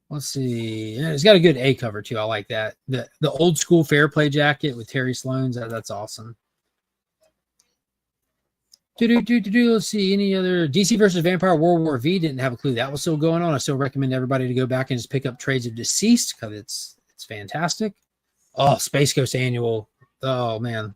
A: Let's see. Yeah, it's got a good A cover too. I like that. The old school Fair Play jacket with Terry Sloan's. That's awesome. Let's see. Any other DC versus Vampire World War V? Didn't have a clue that was still going on. I still recommend everybody to go back and just pick up Trades of Deceased because it's fantastic. Oh, Space Ghost Annual. Oh man,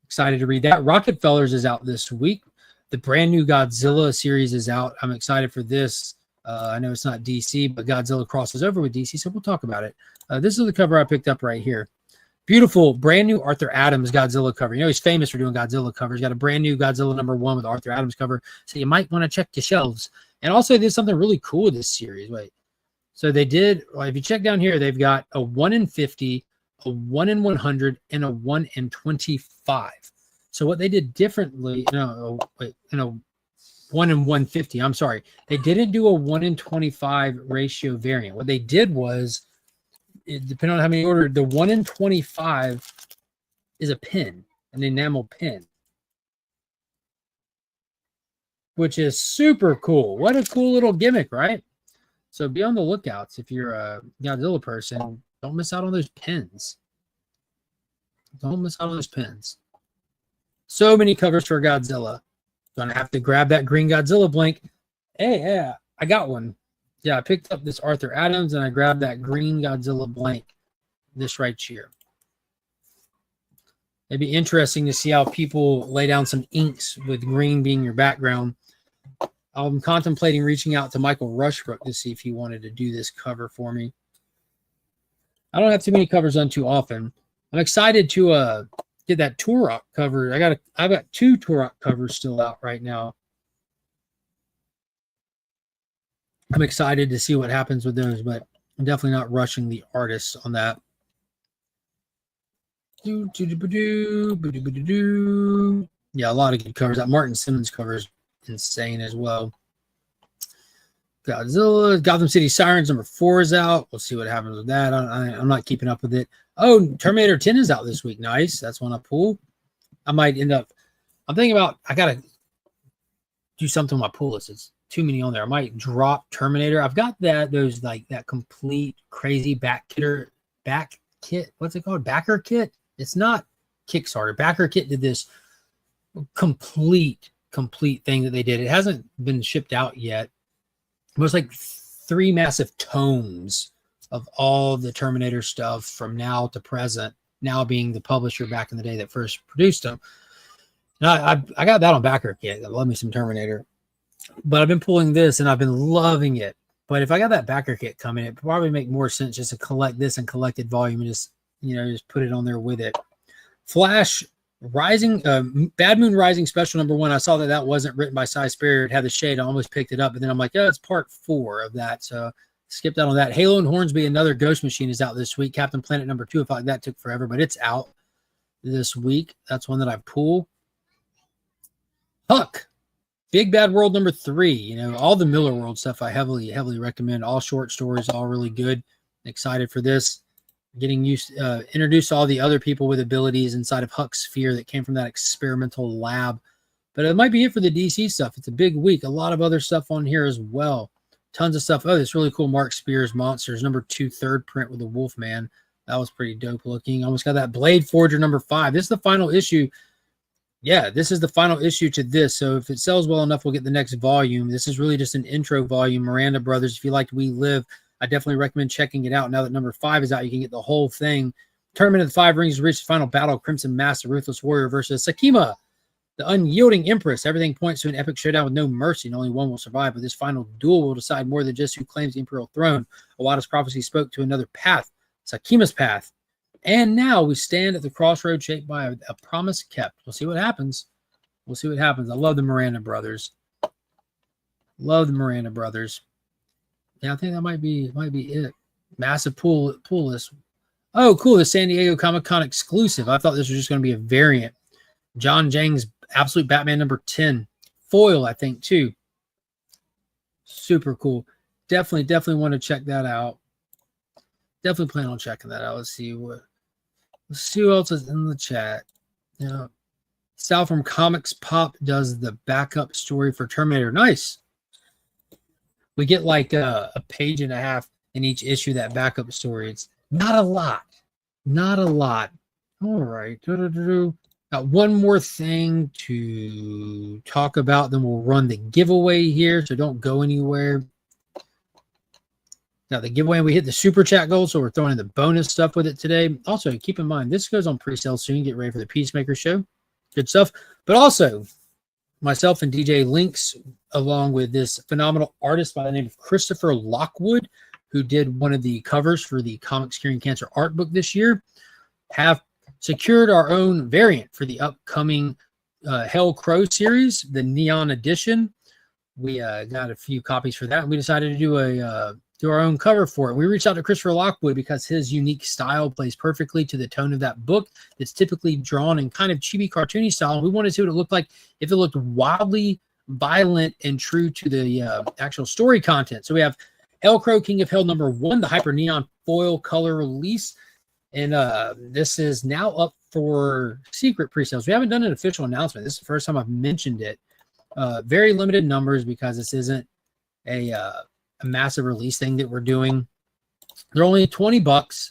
A: excited to read that. Rockefellers is out this week. The brand new Godzilla series is out. I'm excited for this. I know it's not DC, but Godzilla crosses over with DC, so we'll talk about it. This is the cover I picked up right here. Beautiful, brand new Arthur Adams Godzilla cover. You know, he's famous for doing Godzilla covers. He's got a brand new Godzilla #1 with Arthur Adams cover, so you might want to check your shelves. And also, there's something really cool with this series. Wait, so they did, well, if you check down here, they've got a 1 in 50, a 1 in 100, and a 1 in 25. So what they did differently, no, wait, 1 in 150. I'm sorry. They didn't do a 1 in 25 ratio variant. What they did was, depending on how many ordered, the 1 in 25 is a pin, an enamel pin, which is super cool. What a cool little gimmick, right? So be on the lookouts if you're a Godzilla person. Don't miss out on those pins. Don't miss out on those pins. So many covers for Godzilla. Gonna have to grab that green Godzilla blank. Hey, yeah, I got one. Yeah, I picked up this Arthur Adams and I grabbed that green Godzilla blank. This right here. It'd be interesting to see how people lay down some inks with green being your background. I'm contemplating reaching out to Michael Rushbrook to see if he wanted to do this cover for me. I don't have too many covers done too often. I'm excited to get that Turok cover. I've got 2 Turok covers still out right now. I'm excited to see what happens with those, but I'm definitely not rushing the artists on that. Yeah, a lot of good covers. That Martin Simmons cover is insane as well. Godzilla, Gotham City Sirens #4 is out. We'll see what happens with that. I'm not keeping up with it. Oh, Terminator 10 is out this week. Nice. That's one I pull. I might end up. I'm thinking about. I gotta do something with my pull list. It's too many on there. I might drop Terminator. I've got those like that complete crazy back kit. What's it called? Backer kit. It's not Kickstarter. Backer kit did this complete thing that they did. It hasn't been shipped out yet. It was like 3 massive tomes of all the Terminator stuff from now to present, now being the publisher back in the day that first produced them. And I got that on backer kit. I love me some Terminator. But I've been pulling this and I've been loving it. But if I got that backer kit coming, it'd probably make more sense just to collect this in collected volume and just, just put it on there with it. Flash Rising, Bad Moon Rising Special #1. I saw that wasn't written by Cy Sperry. It had the shade. I almost picked it up, but then I'm like, oh, it's part 4 of that. So skipped out on that. Halo and Hornsby, another Ghost Machine, is out this week. Captain Planet #2. I felt like that took forever, but it's out this week. That's one that I pull. Huck, Big Bad World #3. All the Miller World stuff I heavily recommend. All short stories, all really good. Excited for this. Getting introduced to all the other people with abilities inside of Huck's sphere that came from that experimental lab. But it might be it for the DC stuff. It's a big week. A lot of other stuff on here as well. Tons of stuff. Oh, this really cool Mark Spears Monsters #2 third print with the Wolfman. That was pretty dope looking. Almost got that Blade Forger #5. This is the final issue. Yeah, this is the final issue to this. So if it sells well enough, we'll get the next volume. This is really just an intro volume. Miranda Brothers, if you liked We Live, I definitely recommend checking it out. Now that #5 is out, you can get the whole thing. Tournament of the 5 Rings reached the final battle. Crimson Mask, the Ruthless Warrior versus Sakima. The Unyielding Empress. Everything points to an epic showdown with no mercy, and only one will survive. But this final duel will decide more than just who claims the imperial throne. Awada's prophecy spoke to another path, Sakima's path. And now we stand at the crossroad shaped by a promise kept. We'll see what happens. We'll see what happens. I love the Miranda brothers. Love the Miranda brothers. Yeah, I think that might be it. Massive pull list. Oh, cool. The San Diego Comic-Con exclusive. I thought this was just going to be a variant. John Jang's Absolute Batman number 10. Foil, I think, too. Super cool. Definitely want to check that out. Definitely plan on checking that out. Let's see who else is in the chat. Yeah. Sal from Comics Pop does the backup story for Terminator. Nice. We get like a page and a half in each issue, that backup story. It's not a lot. Not a lot. All right. Got one more thing to talk about. Then we'll run the giveaway here. So don't go anywhere. Now, the giveaway, we hit the super chat goal, so we're throwing in the bonus stuff with it today. Also, keep in mind, this goes on pre-sale soon. Get ready for the Peacemaker show. Good stuff. But also, myself and DJ Links, along with this phenomenal artist by the name of Christopher Lockwood, who did one of the covers for the Comics Curing Cancer art book this year, have secured our own variant for the upcoming Hell Crow series, the Neon Edition. We got a few copies for that, and we decided to do our own cover for it. We reached out to Christopher Lockwood because his unique style plays perfectly to the tone of that book. It's typically drawn in kind of chibi cartoony style. And we wanted to see what it looked like if it looked wildly violent and true to the actual story content. So we have Hellcrow, King of Hell number 1, the Hyper Neon foil color release. And this is now up for secret pre-sales. We haven't done an official announcement. This is the first time I've mentioned it. Very limited numbers because this isn't a massive release thing that we're doing. They're only $20,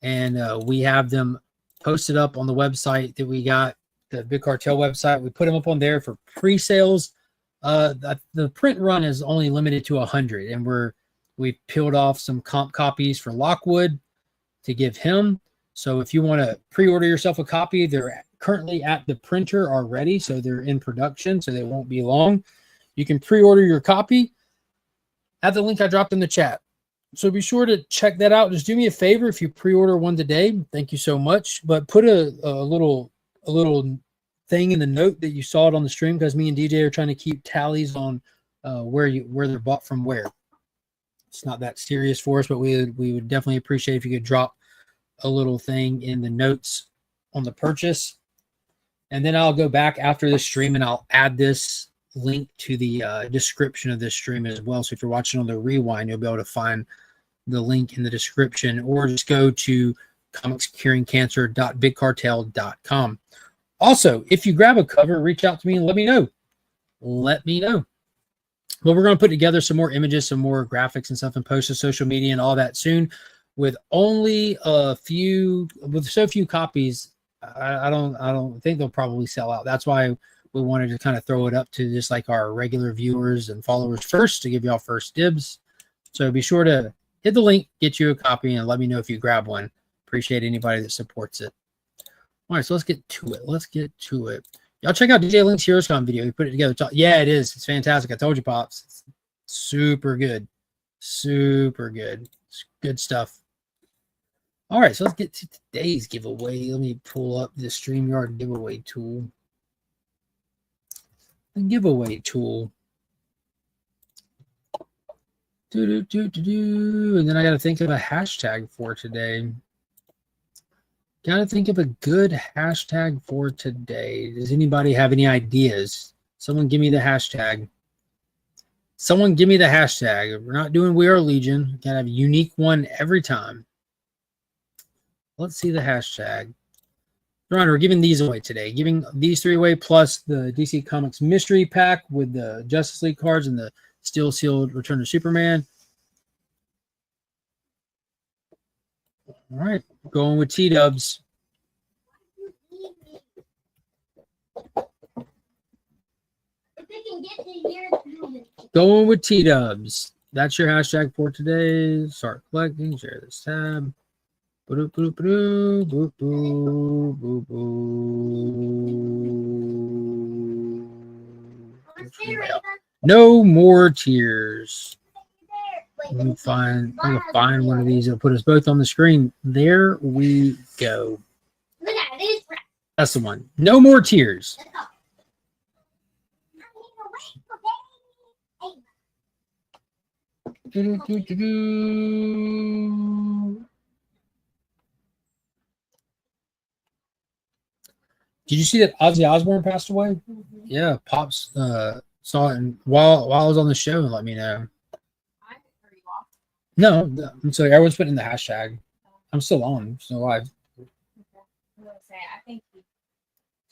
A: and we have them posted up on the website that we got, the Big Cartel website. We put them up on there for pre-sales. The print run is only limited to 100, and we peeled off some comp copies for Lockwood to give him. So if you want to pre-order yourself a copy, they're currently at the printer already, so they're in production, so they won't be long. You can pre-order your copy at the link I dropped in the chat. So be sure to check that out. Just do me a favor if you pre-order one today. Thank you so much. But put a little thing in the note that you saw it on the stream, because me and DJ are trying to keep tallies on where they're bought from where. It's not that serious for us, but we would definitely appreciate if you could drop a little thing in the notes on the purchase. And then I'll go back after the stream and I'll add this link to the description of this stream as well. So if you're watching on the rewind, you'll be able to find the link in the description, or just go to comicscuringcancer.bigcartel.com. Also, if you grab a cover, reach out to me and let me know. Let me know. But we're going to put together some more images, some more graphics and stuff, and post to social media and all that soon. With only so few copies, I don't think they'll probably sell out. That's why we wanted to kind of throw it up to just like our regular viewers and followers first, to give y'all first dibs. So be sure to hit the link, get you a copy, and let me know if you grab one. Appreciate anybody that supports it. All right, so let's get to it. Y'all check out DJ Link's HeroesCon video. He put it together. Yeah, it is. It's fantastic. I told you, Pops. It's super good. Super good. It's good stuff. All right, so let's get to today's giveaway. Let me pull up the StreamYard giveaway tool. The giveaway tool. And then I got to think of a hashtag for today. Got to think of a good hashtag for today. Does anybody have any ideas? Someone give me the hashtag. Someone give me the hashtag. We're not doing We Are Legion. Got to have a unique one every time. Let's see the hashtag. We're giving these away today. Giving these 3 away, plus the DC Comics mystery pack with the Justice League cards and the Steel Sealed Return to Superman. All right, going with T-Dubs. Going with T-Dubs. That's your hashtag for today. Start collecting. Share this tab. No More Tears. Let me find, I'm gonna find one of these. It'll put us both on the screen. There we go. That's the one. No More Tears. Did you see that Ozzy Osbourne passed away? Yeah, Pops saw it while I was on the show and let me know. No, I'm sorry. Everyone's putting in the hashtag. I'm still on. I'm still live.
C: I think he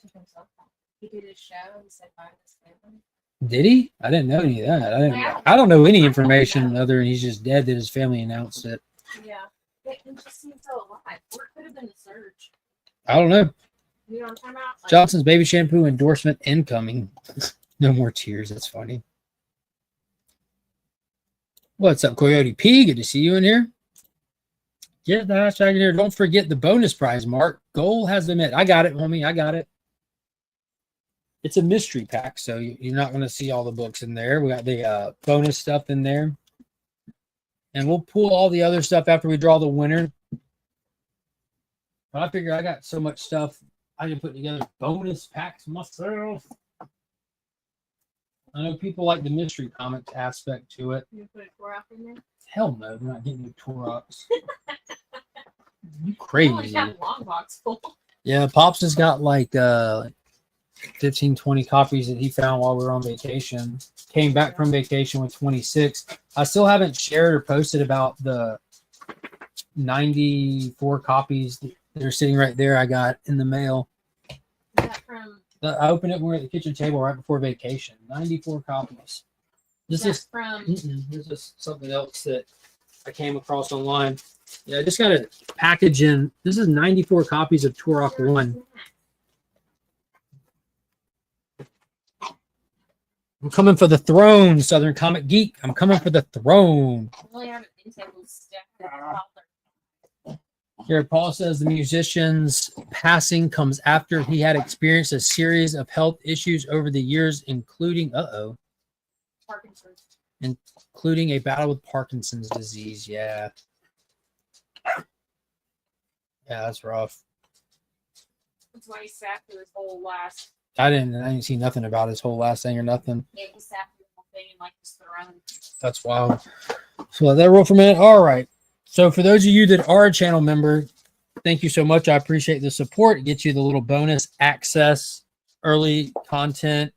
C: took himself out. He did his show and said bye to his family.
A: Did he? I didn't know any of that. I don't know any information other than he's just dead that his family announced it.
C: Yeah. It just seems so alive. Or it could have been the surge.
A: I don't know.
C: You know what I'm talking about? Like,
A: Johnson's baby shampoo endorsement incoming. No More Tears. That's funny. What's up, Coyote P? Good to see you in here. Get the hashtag in here. Don't forget the bonus prize, Mark. Goal has the mint. I got it, homie. I got it. It's a mystery pack, so you're not going to see all the books in there. We got the bonus stuff in there. And we'll pull all the other stuff after we draw the winner. But I figure I got so much stuff, I can put together bonus packs myself. I know people like the mystery comics aspect to it.
C: You put a Turok in there?
A: Hell no, we're not getting the Toroks. You
C: I only
A: crazy.
C: have long box full.
A: Yeah, Pops has got like 15, 20 copies that he found while we were on vacation. Came back from vacation with 26. I still haven't shared or posted about the 94 copies that are sitting right there I got in the mail.
C: Is that from?
A: I opened it when we were at the kitchen table right before vacation. 94 copies. This is
C: from.
A: This is something else that I came across online. Yeah, I just got a package in. This is 94 copies of Turok 1. I'm coming for the throne, Southern Comic Geek. I'm coming for the throne.
C: I only have it in tables stacked.
A: Here, Paul says the musician's passing comes after he had experienced a series of health issues over the years, including
C: Parkinson's.
A: including a battle with Parkinson's disease. Yeah, that's rough.
C: That's why he sat through his whole last.
A: I didn't see nothing about his whole last thing or nothing.
C: Yeah, he sat through the whole thing and like just throne.
A: That's wild. So let that roll for a minute. All right. So for those of you that are a channel member, thank you so much. I appreciate the support. It gets you the little bonus access, early content,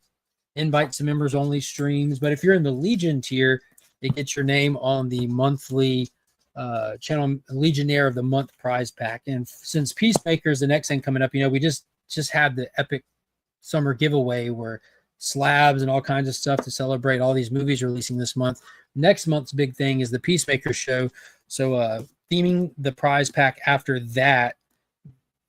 A: invite to members only streams. But if you're in the Legion tier, it gets your name on the monthly channel Legionnaire of the Month prize pack. And since Peacemaker is the next thing coming up, we just had the epic summer giveaway where slabs and all kinds of stuff to celebrate all these movies releasing this month. Next month's big thing is the Peacemaker show. So theming the prize pack after that,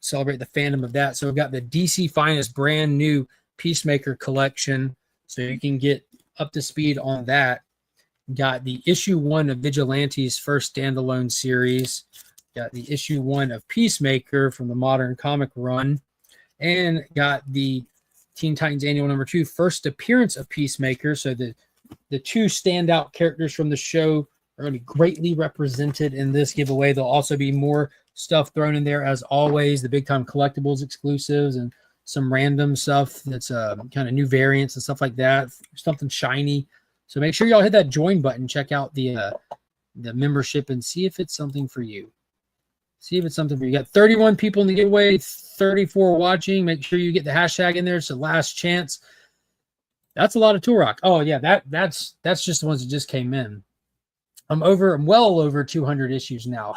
A: celebrate the fandom of that. So we've got the DC Finest brand new Peacemaker collection. So you can get up to speed on that. Got the issue 1 of Vigilante's first standalone series. Got the issue 1 of Peacemaker from the Modern Comic Run. And got the Teen Titans Annual number 2 first appearance of Peacemaker. So the two standout characters from the show are going to be greatly represented in this giveaway. There'll also be more stuff thrown in there as always, the Big Time Collectibles exclusives and some random stuff that's kind of new variants and stuff like that, something shiny. So make sure y'all hit that join button, check out the membership and see if it's something for you. See if it's something for you. You got 31 people in the giveaway, 34 watching. Make sure you get the hashtag in there. It's the last chance. That's a lot of Turok. Oh yeah, that's just the ones that just came in. I'm well over 200 issues now.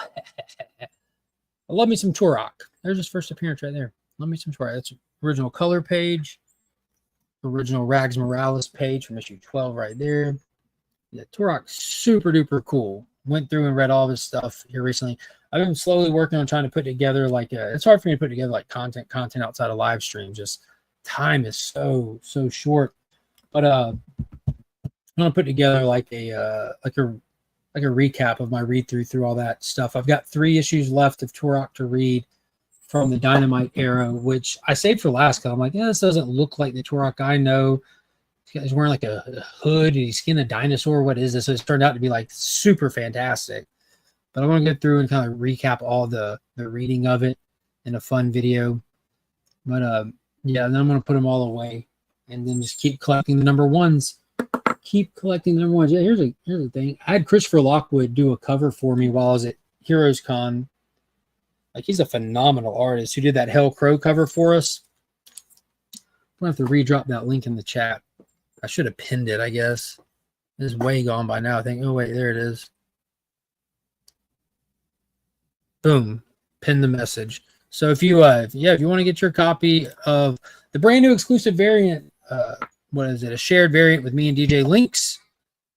A: I love me some Turok. There's his first appearance right there. Love me some Turok. That's original color page. Original Rags Morales page from issue 12 right there. Yeah, Turok, super duper cool. Went through and read all this stuff here recently. I've been slowly working on trying to put together it's hard for me to put together like content outside of live stream. Just time is so short. But I'm gonna put together like a recap of my read through all that stuff. I've got 3 issues left of Turok to read from the Dynamite era, which I saved for last because I'm like, this doesn't look like the Turok I know. He's wearing like a hood. And he's skinned a dinosaur. What is this? So it's turned out to be like super fantastic. But I want to go through and kind of recap all the reading of it in a fun video. But yeah, then I'm going to put them all away and then just keep collecting the number ones. Keep collecting the number ones. Yeah, here's the thing. I had Christopher Lockwood do a cover for me while I was at Heroes Con. Like, he's a phenomenal artist who did that Hell Crow cover for us. I'm going to have to redrop that link in the chat. I should have pinned it, I guess. It's way gone by now, I think. Oh, wait, there it is. Boom. Pin the message. So if you want to get your copy of the brand new exclusive variant, what is it? A shared variant with me and DJ Links,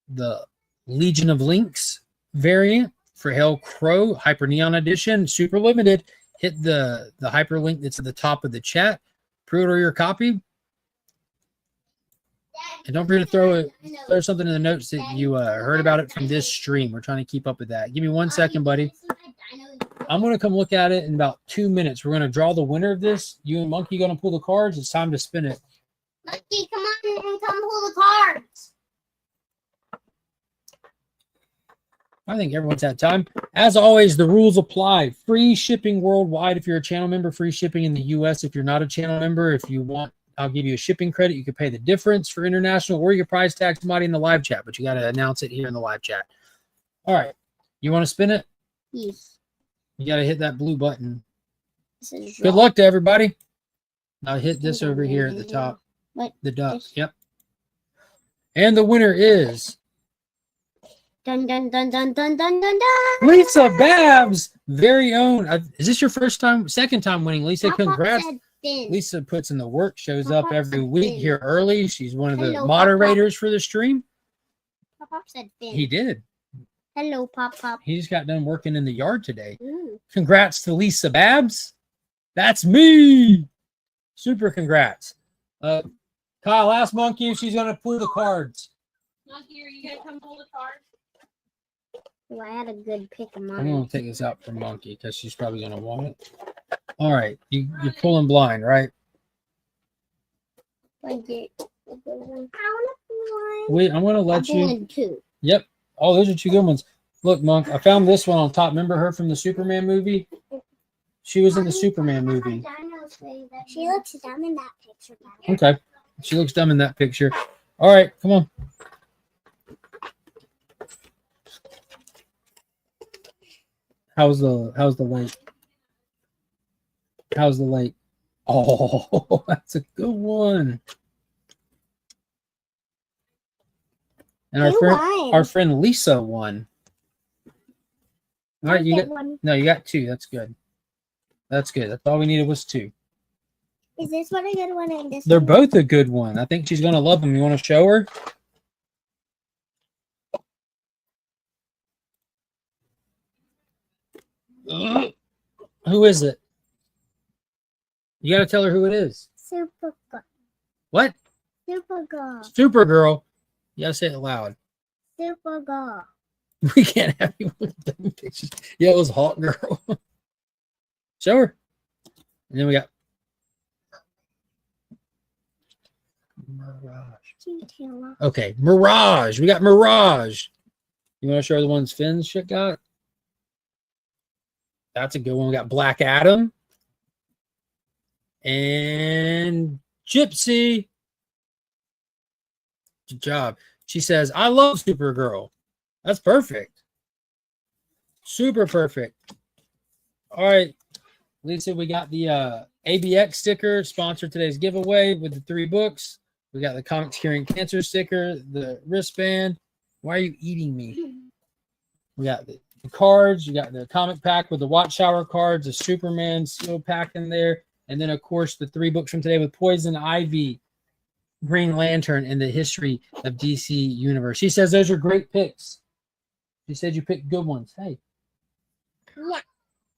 A: the Legion of Links variant for Hell Crow Hyper Neon Edition, super limited. Hit the hyperlink that's at the top of the chat. Pre-order your copy. And don't forget to throw something in the notes that you heard about it from this stream. We're trying to keep up with that. Give me 1 second, buddy. I'm going to come look at it in about 2 minutes. We're going to draw the winner of this. You and Monkey going to pull the cards. It's time to spin it.
D: Monkey, come on and come pull the cards.
A: I think everyone's had time. As always, the rules apply. Free shipping worldwide if you're a channel member. Free shipping in the U.S. if you're not a channel member. If you want, I'll give you a shipping credit. You can pay the difference for international, or you can price tag somebody in the live chat, but you got to announce it here in the live chat. All right. You want to spin it?
D: Yes.
A: You got to hit that blue button. Good luck to everybody. Now hit this over here at the top.
D: What?
A: The duck. Yep. And the winner is
D: Dun dun dun dun dun dun dun dun.
A: Lisa Babs, very own. Is this your second time winning, Lisa? Congrats. Lisa puts in the work, shows up every week here early. She's one of the moderators for the stream.
D: Pop said Finn.
A: He did.
D: Hello, Pop.
A: He just got done working in the yard today.
D: Ooh.
A: Congrats to Lisa Babs. That's me. Super congrats. Kyle, ask Monkey if she's going to pull the cards.
C: Monkey, are you going to come pull the cards?
D: Well, I had a good pick of
A: I'm
D: mine.
A: going to take this out for Monkey because she's probably going to want it. All right. You're pulling blind, right?
D: I'm
A: Wait, I'm going to let you.
D: pulling two.
A: Yep. Oh, those are two good ones. Look, Monk, I found this one on top. Remember her from the Superman movie? She was in the Superman movie.
D: She looks dumb in that picture.
A: Okay. She looks dumb in that picture. All right, come on. How's the light? How's the light? Oh, that's a good one. And our friend Lisa won. All right, you got two. That's good. That's good. That's all we needed was two.
D: Is this one a good one? And this
A: They're
D: one?
A: both a good one. I think she's gonna love them. You want to show her? Who is it? You gotta tell her who it is.
D: Supergirl.
A: What?
D: Supergirl.
A: Supergirl. You gotta say it loud.
D: Supergirl.
A: We can't have you with dumb pictures. Yeah, it was Hawk Girl. Show her. And then we got Mirage. Okay, Mirage. We got Mirage. You want to show her the ones Finn's shit got? That's a good one. We got Black Adam. And Gypsy. Good job. She says, I love Supergirl. That's perfect. Super perfect. All right, Lisa, we got the ABX sticker, sponsored today's giveaway with the 3 books. We got the Comics Curing Cancer sticker, the wristband. Why are you eating me? We got the cards. You got the comic pack with the Watchtower cards, the Superman seal pack in there. And then, of course, the 3 books from today with Poison Ivy, Green Lantern, and the history of DC Universe. She says those are great picks. She said you picked good ones. Hey.
D: Yeah.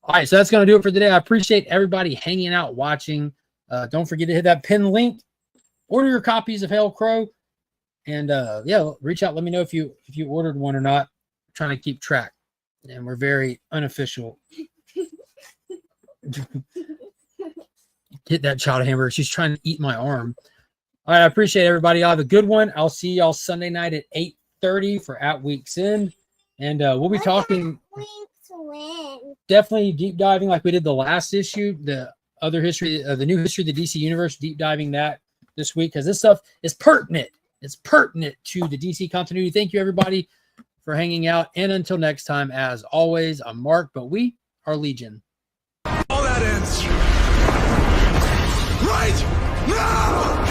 A: All right, so that's going to do it for today. I appreciate everybody hanging out, watching. Don't forget to hit that pin link. Order your copies of Hell Crow. And, yeah, reach out. Let me know if you ordered one or not. I'm trying to keep track. And we're very unofficial. Hit that child hamburger. She's trying to eat my arm. All right, I appreciate everybody. Y'all have a good one. I'll see y'all Sunday night at 8:30 for At Week's End. And we'll be talking definitely deep diving like we did the last issue, the other history, the new history of the DC Universe, deep diving that this week because this stuff is pertinent. It's pertinent to the DC continuity. Thank you, everybody, for hanging out. And until next time, as always, I'm Mark, but we are Legion.
B: All that ends right now!